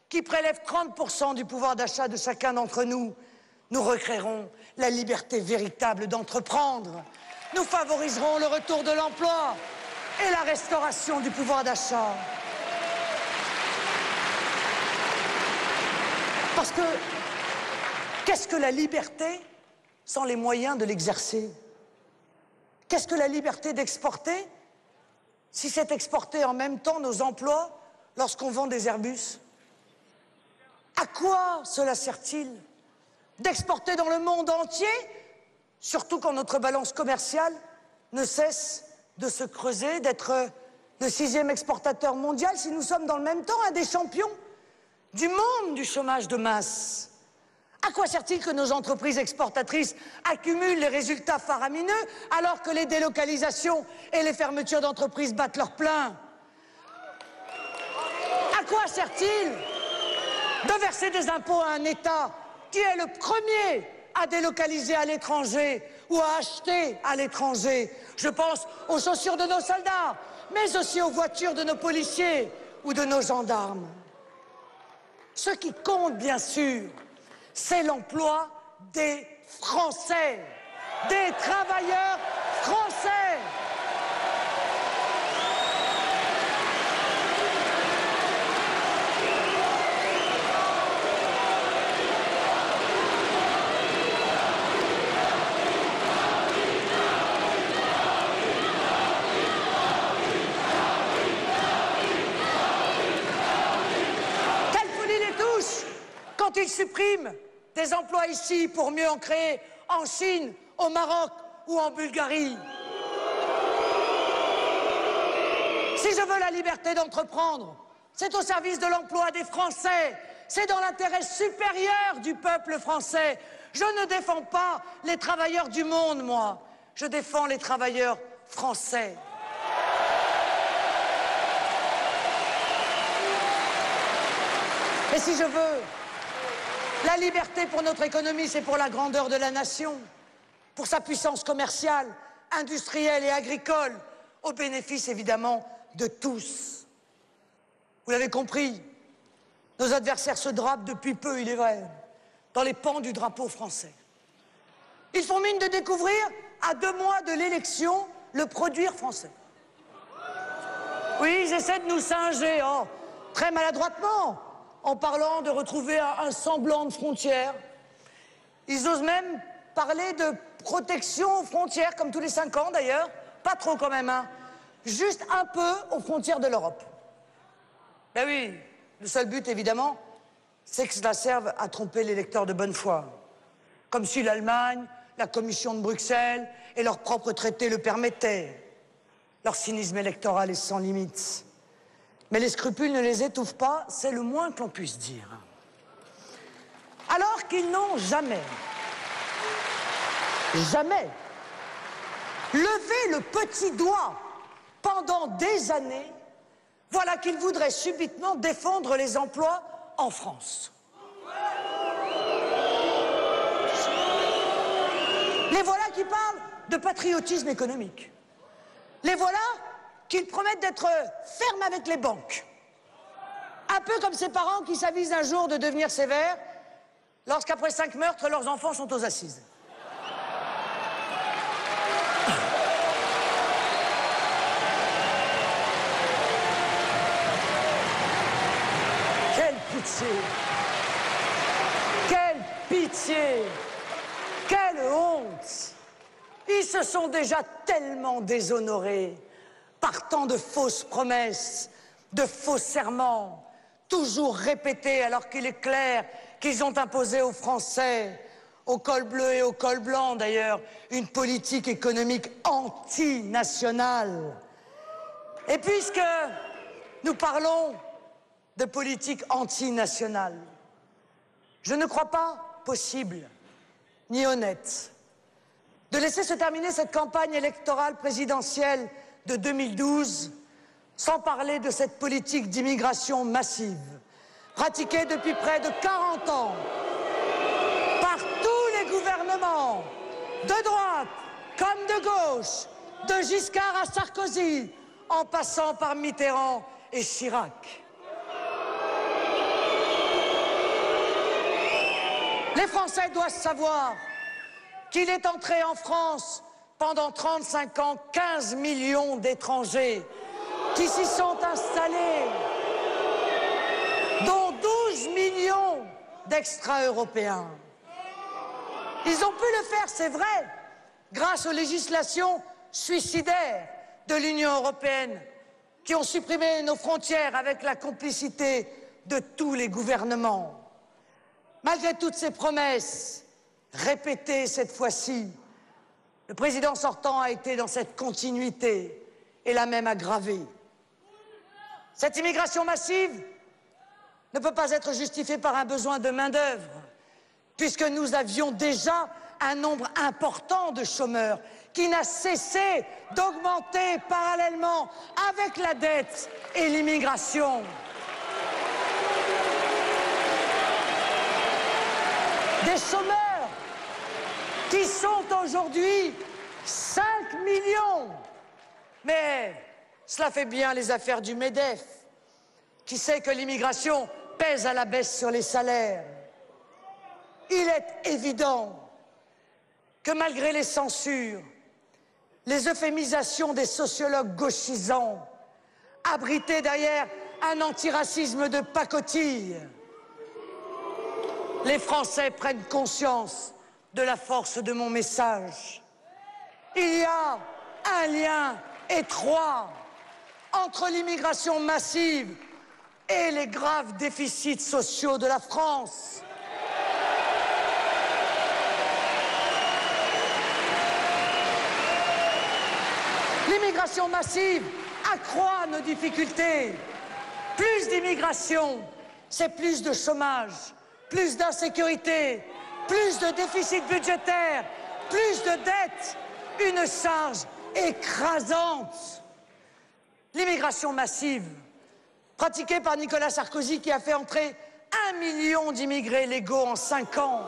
qui prélèvent 30% du pouvoir d'achat de chacun d'entre nous, nous recréerons la liberté véritable d'entreprendre. Nous favoriserons le retour de l'emploi et la restauration du pouvoir d'achat. Parce que, qu'est-ce que la liberté sans les moyens de l'exercer? Qu'est-ce que la liberté d'exporter si c'est exporter en même temps nos emplois lorsqu'on vend des Airbus? À quoi cela sert-il d'exporter dans le monde entier, surtout quand notre balance commerciale ne cesse de se creuser, d'être le 6e exportateur mondial, si nous sommes dans le même temps un des champions du monde du chômage de masse? À quoi sert-il que nos entreprises exportatrices accumulent les résultats faramineux alors que les délocalisations et les fermetures d'entreprises battent leur plein? À quoi sert-il de verser des impôts à un État qui est le premier à délocaliser à l'étranger ou à acheter à l'étranger? Je pense aux chaussures de nos soldats, mais aussi aux voitures de nos policiers ou de nos gendarmes. Ce qui compte, bien sûr, c'est l'emploi des Français, des travailleurs français. Quand ils suppriment des emplois ici pour mieux en créer en Chine, au Maroc ou en Bulgarie. Si je veux la liberté d'entreprendre, c'est au service de l'emploi des Français, c'est dans l'intérêt supérieur du peuple français. Je ne défends pas les travailleurs du monde, moi, je défends les travailleurs français. Et si je veux la liberté pour notre économie, c'est pour la grandeur de la nation, pour sa puissance commerciale, industrielle et agricole, au bénéfice évidemment de tous. Vous l'avez compris, nos adversaires se drapent depuis peu, il est vrai, dans les pans du drapeau français. Ils font mine de découvrir, à 2 mois de l'élection, le produire français. Oui, ils essaient de nous singer, oh, très maladroitement, en parlant de retrouver un semblant de frontière. Ils osent même parler de protection aux frontières, comme tous les 5 ans d'ailleurs, pas trop quand même, hein. Juste un peu aux frontières de l'Europe. Ben oui, le seul but évidemment, c'est que cela serve à tromper les lecteurs de bonne foi. Comme si l'Allemagne, la Commission de Bruxelles et leurs propres traités le permettaient. Leur cynisme électoral est sans limite. Mais les scrupules ne les étouffent pas, c'est le moins que l'on puisse dire. Alors qu'ils n'ont jamais levé le petit doigt pendant des années, voilà qu'ils voudraient subitement défendre les emplois en France. Les voilà qui parlent de patriotisme économique. Les voilà qu'ils promettent d'être fermes avec les banques. Un peu comme ces parents qui s'avisent un jour de devenir sévères lorsqu'après 5 meurtres, leurs enfants sont aux assises. Quelle pitié! Quelle pitié! Quelle honte! Ils se sont déjà tellement déshonorés par tant de fausses promesses, de faux serments, toujours répétés alors qu'il est clair qu'ils ont imposé aux Français, au col bleu et au col blanc d'ailleurs, une politique économique anti-nationale. Et puisque nous parlons de politique anti-nationale, je ne crois pas possible, ni honnête, de laisser se terminer cette campagne électorale présidentielle de 2012 sans parler de cette politique d'immigration massive, pratiquée depuis près de 40 ans par tous les gouvernements, de droite comme de gauche, de Giscard à Sarkozy, en passant par Mitterrand et Chirac. Les Français doivent savoir qu'il est entré en France pendant 35 ans 15 millions d'étrangers qui s'y sont installés, dont 12 millions d'extra-européens. Ils ont pu le faire, c'est vrai, grâce aux législations suicidaires de l'Union européenne qui ont supprimé nos frontières avec la complicité de tous les gouvernements. Malgré toutes ces promesses, répétées cette fois-ci, le président sortant a été dans cette continuité et l'a même aggravée. Cette immigration massive ne peut pas être justifiée par un besoin de main-d'œuvre, puisque nous avions déjà un nombre important de chômeurs qui n'a cessé d'augmenter parallèlement avec la dette et l'immigration. Des chômeurs qui sont aujourd'hui 5 millions. Mais cela fait bien les affaires du MEDEF, qui sait que l'immigration pèse à la baisse sur les salaires. Il est évident que malgré les censures, les euphémisations des sociologues gauchisants, abrités derrière un antiracisme de pacotille, les Français prennent conscience de la force de mon message. Il y a un lien étroit entre l'immigration massive et les graves déficits sociaux de la France. L'immigration massive accroît nos difficultés. Plus d'immigration, c'est plus de chômage, plus d'insécurité, plus de déficit budgétaire, plus de dettes, une charge écrasante. L'immigration massive, pratiquée par Nicolas Sarkozy qui a fait entrer 1 million d'immigrés légaux en 5 ans.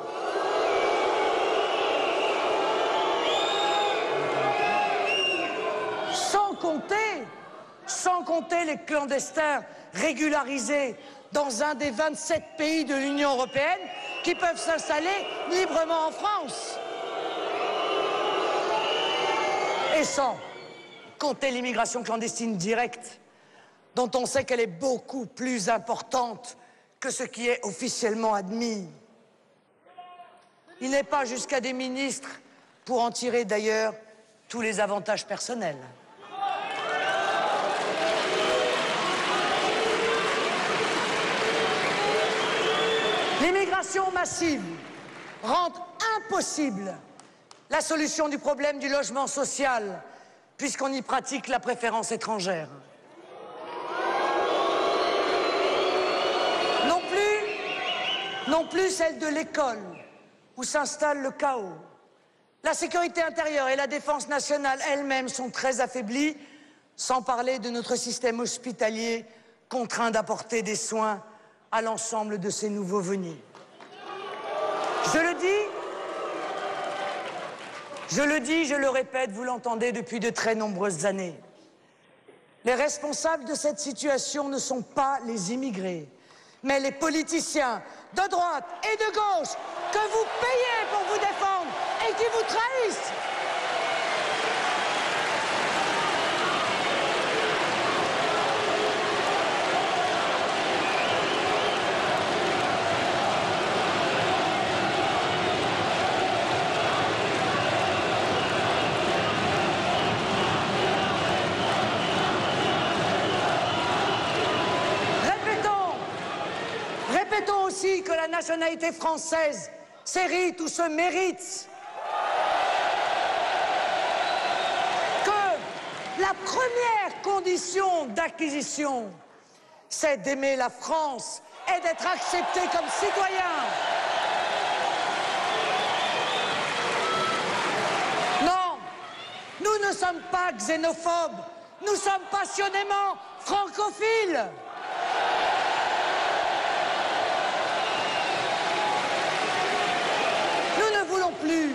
Sans compter les clandestins régularisés dans un des 27 pays de l'Union européenne qui peuvent s'installer librement en France. Et sans compter l'immigration clandestine directe, dont on sait qu'elle est beaucoup plus importante que ce qui est officiellement admis. Il n'est pas jusqu'à des ministres pour en tirer d'ailleurs tous les avantages personnels. L'immigration massive rend impossible la solution du problème du logement social, puisqu'on y pratique la préférence étrangère. Non plus celle de l'école, où s'installe le chaos. La sécurité intérieure et la défense nationale elles-mêmes sont très affaiblies, sans parler de notre système hospitalier contraint d'apporter des soins à l'ensemble de ces nouveaux venus. Je le dis, je le répète, vous l'entendez depuis de très nombreuses années. Les responsables de cette situation ne sont pas les immigrés, mais les politiciens de droite et de gauche que vous payez pour vous défendre et qui vous trahissent. Répétons aussi que la nationalité française s'hérite ou se mérite. Que la première condition d'acquisition, c'est d'aimer la France et d'être accepté comme citoyen. Non, nous ne sommes pas xénophobes, nous sommes passionnément francophiles. Nous ne voulons plus.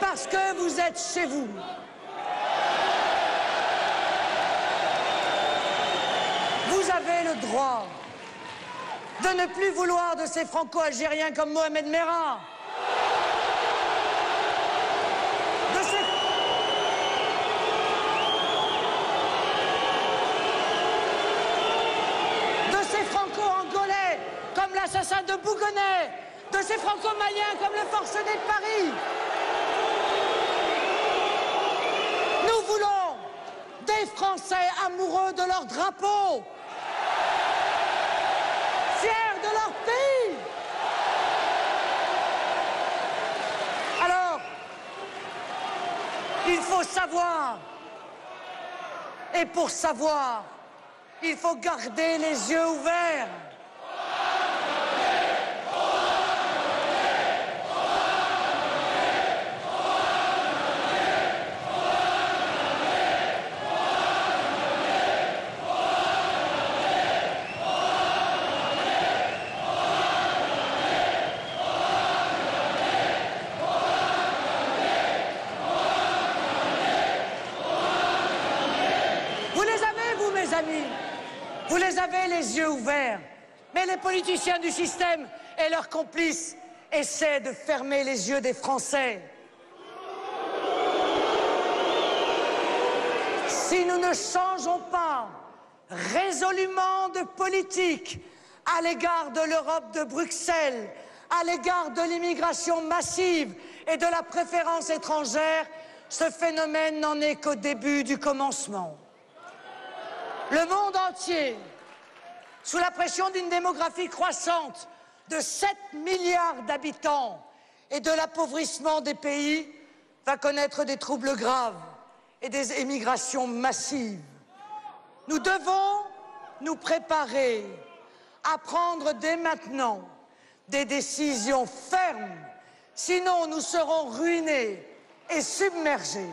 Parce que vous êtes chez vous. Vous avez le droit de ne plus vouloir de ces franco-algériens comme Mohamed Merah. De ces franco-angolais comme l'assassin de Bougonnet. De ces franco-maliens comme le forcené de Paris. Nous voulons des Français amoureux de leur drapeau, fiers de leur pays. Alors, il faut savoir, et pour savoir, il faut garder les yeux ouverts. Vous les avez les yeux ouverts, mais les politiciens du système et leurs complices essaient de fermer les yeux des Français. Si nous ne changeons pas résolument de politique à l'égard de l'Europe de Bruxelles, à l'égard de l'immigration massive et de la préférence étrangère, ce phénomène n'en est qu'au début du commencement. Le monde entier, sous la pression d'une démographie croissante de 7 milliards d'habitants et de l'appauvrissement des pays, va connaître des troubles graves et des émigrations massives. Nous devons nous préparer à prendre dès maintenant des décisions fermes, sinon nous serons ruinés et submergés.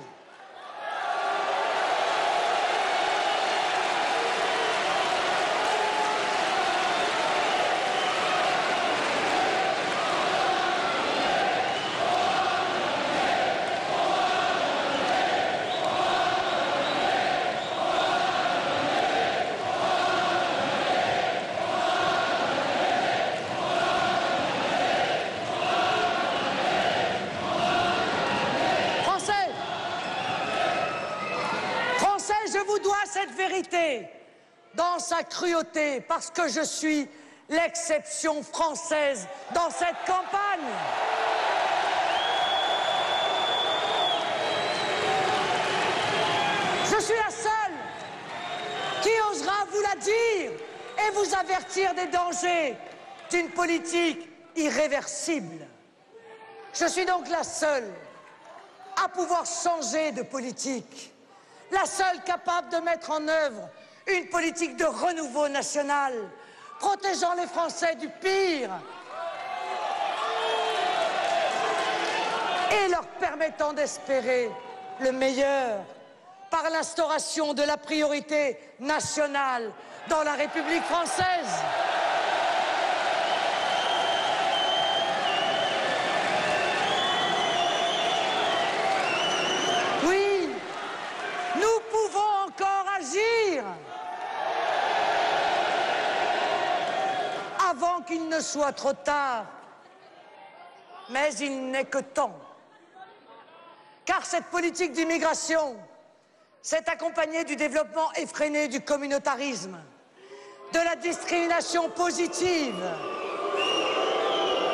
Je vous dois cette vérité dans sa cruauté, parce que je suis l'exception française dans cette campagne. Je suis la seule qui osera vous la dire et vous avertir des dangers d'une politique irréversible. Je suis donc la seule à pouvoir changer de politique. La seule capable de mettre en œuvre une politique de renouveau national, protégeant les Français du pire et leur permettant d'espérer le meilleur par l'instauration de la priorité nationale dans la République française. Oui, nous pouvons encore agir avant qu'il ne soit trop tard. Mais il n'est que temps. Car cette politique d'immigration s'est accompagnée du développement effréné du communautarisme, de la discrimination positive,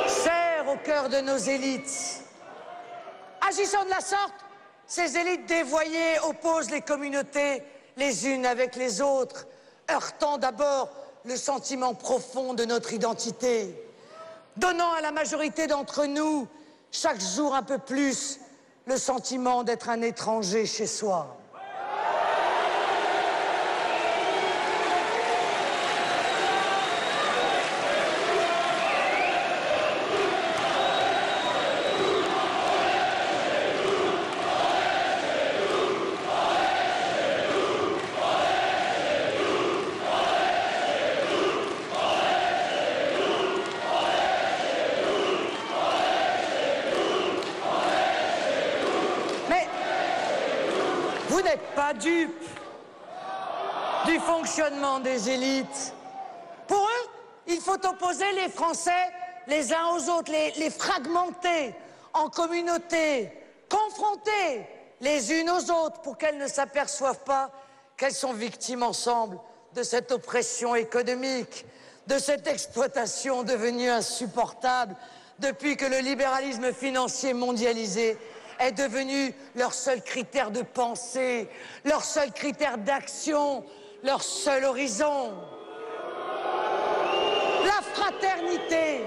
serre au cœur de nos élites. Agissant de la sorte, ces élites dévoyées opposent les communautés les unes avec les autres, heurtant d'abord le sentiment profond de notre identité, donnant à la majorité d'entre nous, chaque jour un peu plus, le sentiment d'être un étranger chez soi. Vous n'êtes pas dupes du fonctionnement des élites. Pour eux, il faut opposer les Français les uns aux autres, les fragmenter en communautés, confronter les unes aux autres pour qu'elles ne s'aperçoivent pas qu'elles sont victimes ensemble de cette oppression économique, de cette exploitation devenue insupportable depuis que le libéralisme financier mondialisé est devenu leur seul critère de pensée, leur seul critère d'action, leur seul horizon. La fraternité,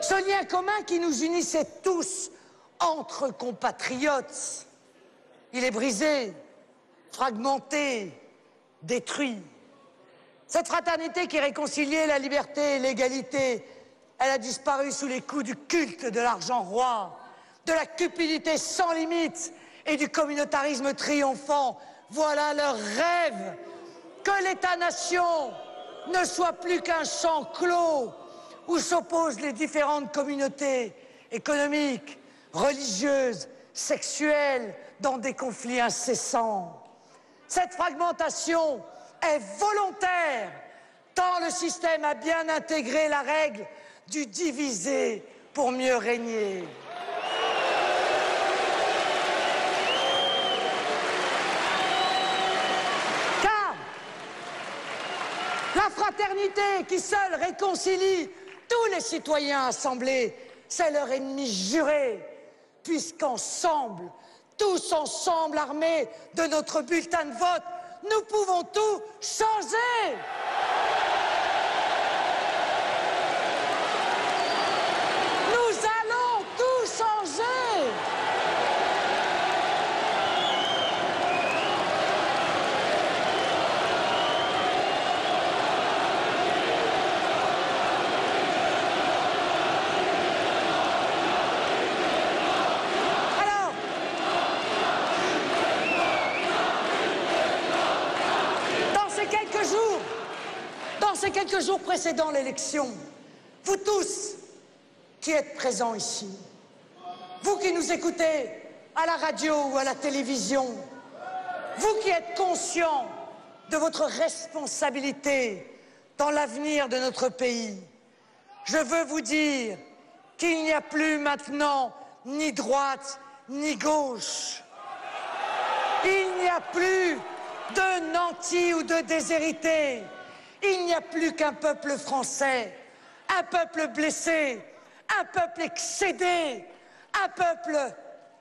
ce lien commun qui nous unissait tous entre compatriotes, il est brisé, fragmenté, détruit. Cette fraternité qui réconciliait la liberté et l'égalité, elle a disparu sous les coups du culte de l'argent roi, de la cupidité sans limite et du communautarisme triomphant. Voilà leur rêve, que l'État-nation ne soit plus qu'un champ clos où s'opposent les différentes communautés économiques, religieuses, sexuelles, dans des conflits incessants. Cette fragmentation est volontaire, tant le système a bien intégré la règle du diviser pour mieux régner. La fraternité qui seule réconcilie tous les citoyens assemblés, c'est leur ennemi juré, puisqu'ensemble, tous ensemble armés de notre bulletin de vote, nous pouvons tout changer. Nous allons tout changer. Dans ces quelques jours précédant l'élection, vous tous qui êtes présents ici, vous qui nous écoutez à la radio ou à la télévision, vous qui êtes conscients de votre responsabilité dans l'avenir de notre pays, je veux vous dire qu'il n'y a plus maintenant ni droite ni gauche. Il n'y a plus de nantis ou de déshérités. Il n'y a plus qu'un peuple français, un peuple blessé, un peuple excédé, un peuple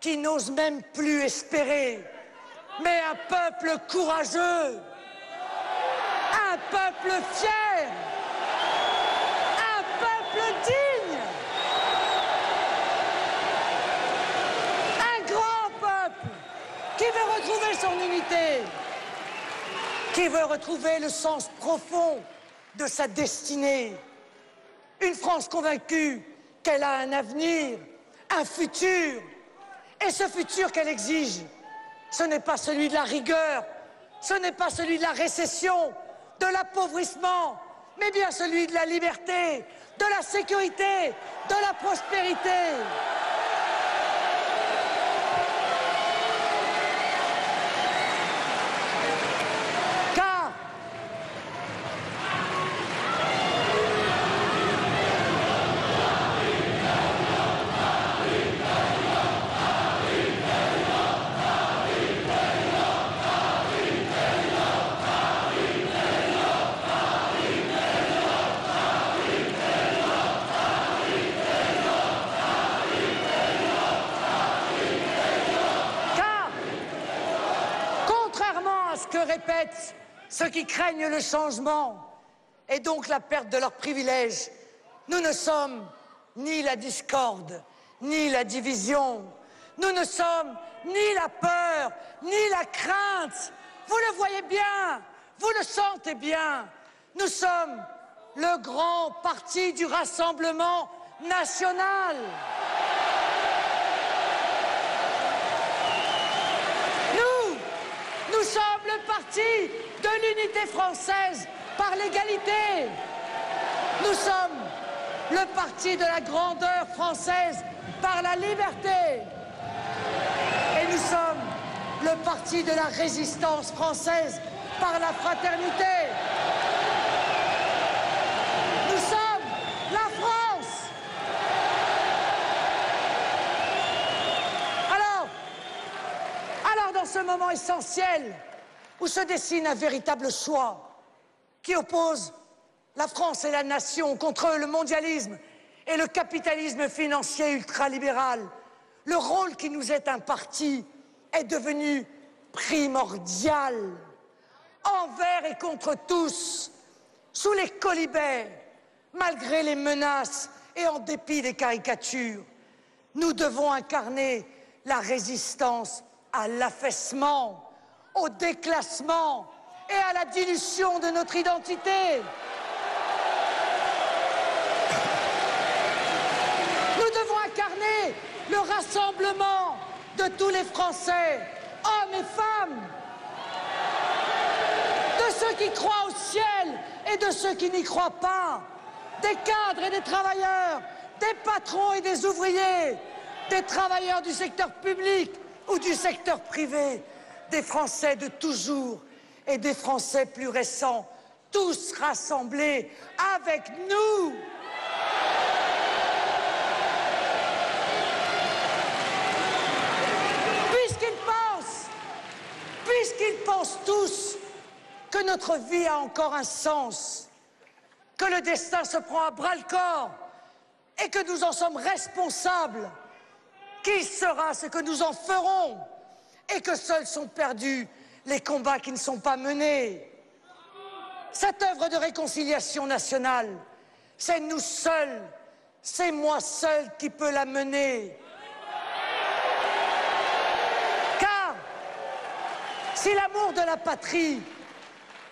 qui n'ose même plus espérer, mais un peuple courageux, un peuple fier, un peuple digne, un grand peuple qui veut retrouver son unité, qui qui veut retrouver le sens profond de sa destinée. Une France convaincue qu'elle a un avenir, un futur. Et ce futur qu'elle exige, ce n'est pas celui de la rigueur, ce n'est pas celui de la récession, de l'appauvrissement, mais bien celui de la liberté, de la sécurité, de la prospérité. Que répètent ceux qui craignent le changement et donc la perte de leurs privilèges. Nous ne sommes ni la discorde, ni la division. Nous ne sommes ni la peur, ni la crainte. Vous le voyez bien, vous le sentez bien. Nous sommes le grand parti du Rassemblement national. Nous sommes le parti de l'unité française par l'égalité. Nous sommes le parti de la grandeur française par la liberté. Et nous sommes le parti de la résistance française par la fraternité. Nous sommes la France. Alors dans ce moment essentiel où se dessine un véritable choix qui oppose la France et la nation contre le mondialisme et le capitalisme financier ultralibéral, le rôle qui nous est imparti est devenu primordial. Envers et contre tous, sous les colibets, malgré les menaces et en dépit des caricatures, nous devons incarner la résistance à l'affaissement, au déclassement et à la dilution de notre identité. Nous devons incarner le rassemblement de tous les Français, hommes et femmes, de ceux qui croient au ciel et de ceux qui n'y croient pas, des cadres et des travailleurs, des patrons et des ouvriers, des travailleurs du secteur public ou du secteur privé, des Français de toujours et des Français plus récents, tous rassemblés avec nous. Puisqu'ils pensent tous que notre vie a encore un sens, que le destin se prend à bras-le-corps et que nous en sommes responsables, qui sera ce que nous en ferons et que seuls sont perdus les combats qui ne sont pas menés. Cette œuvre de réconciliation nationale, c'est nous seuls, c'est moi seul qui peux la mener. Car si l'amour de la patrie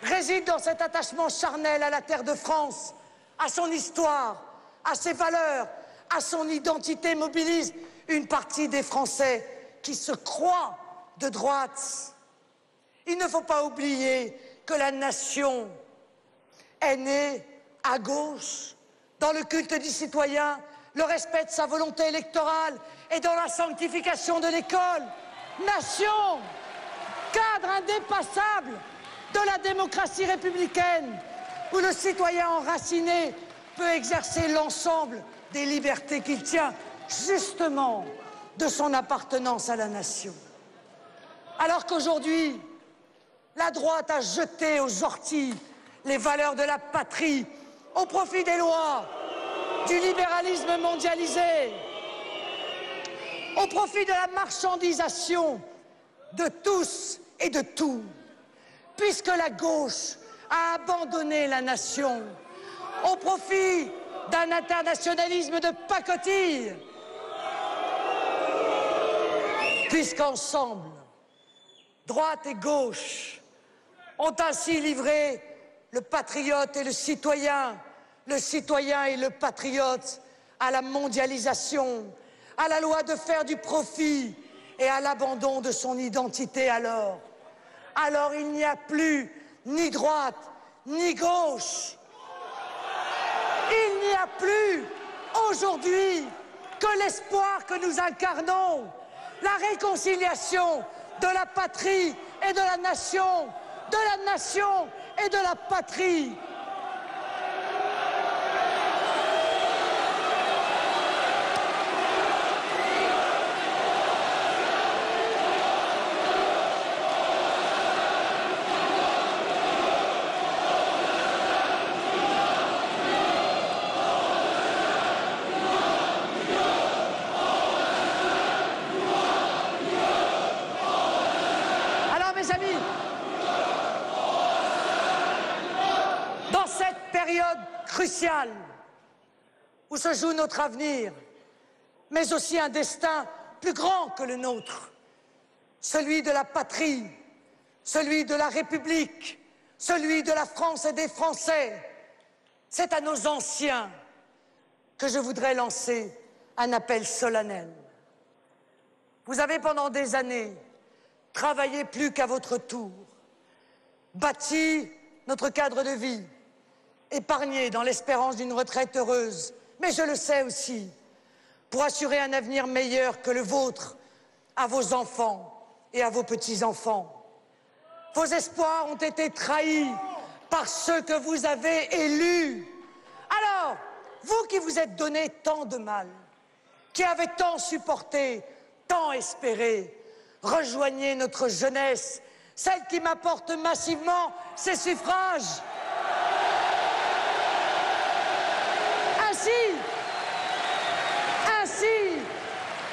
réside dans cet attachement charnel à la terre de France, à son histoire, à ses valeurs, à son identité, mobilise une partie des Français qui se croient de droite. Il ne faut pas oublier que la nation est née à gauche, dans le culte du citoyen, le respect de sa volonté électorale et dans la sanctification de l'école. Nation, cadre indépassable de la démocratie républicaine, où le citoyen enraciné peut exercer l'ensemble des libertés qu'il tient justement de son appartenance à la nation. Alors qu'aujourd'hui, la droite a jeté aux orties les valeurs de la patrie au profit des lois, du libéralisme mondialisé, au profit de la marchandisation de tous et de tout, puisque la gauche a abandonné la nation au profit d'un internationalisme de pacotille, puisqu'ensemble, droite et gauche, ont ainsi livré le patriote et le citoyen et le patriote à la mondialisation, à la loi de faire du profit et à l'abandon de son identité. Alors il n'y a plus ni droite ni gauche. Il n'y a plus aujourd'hui que l'espoir que nous incarnons, la réconciliation de la patrie et de la nation et de la patrie. Mes amis, dans cette période cruciale où se joue notre avenir, mais aussi un destin plus grand que le nôtre, celui de la patrie, celui de la République, celui de la France et des Français, c'est à nos anciens que je voudrais lancer un appel solennel. Vous avez pendant des années travaillez plus qu'à votre tour, bâti notre cadre de vie, épargné dans l'espérance d'une retraite heureuse, mais je le sais aussi, pour assurer un avenir meilleur que le vôtre à vos enfants et à vos petits-enfants. Vos espoirs ont été trahis par ceux que vous avez élus. Alors, vous qui vous êtes donné tant de mal, qui avez tant supporté, tant espéré, rejoignez notre jeunesse, celle qui m'apporte massivement ses suffrages. Ainsi,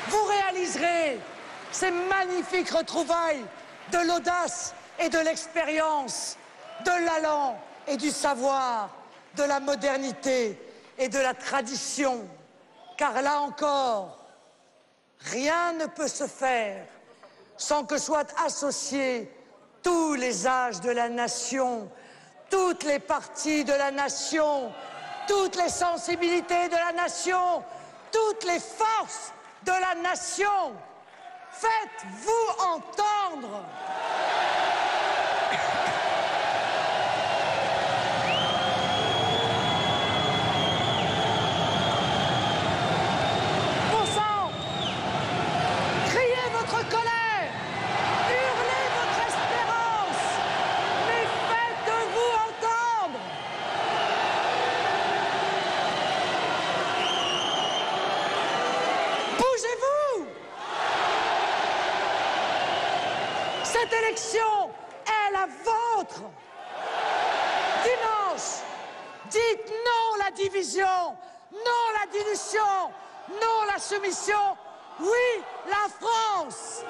vous réaliserez ces magnifiques retrouvailles de l'audace et de l'expérience, de l'allant et du savoir, de la modernité et de la tradition. Car là encore, rien ne peut se faire sans que soient associés tous les âges de la nation, toutes les parties de la nation, toutes les sensibilités de la nation, toutes les forces de la nation. Faites-vous entendre. Bon sang, criez votre colère, hurlez votre espérance, mais faites-vous entendre. Bougez-vous. Cette élection est la vôtre. Dimanche, dites non la division, non la dilution, non la soumission, oui la France.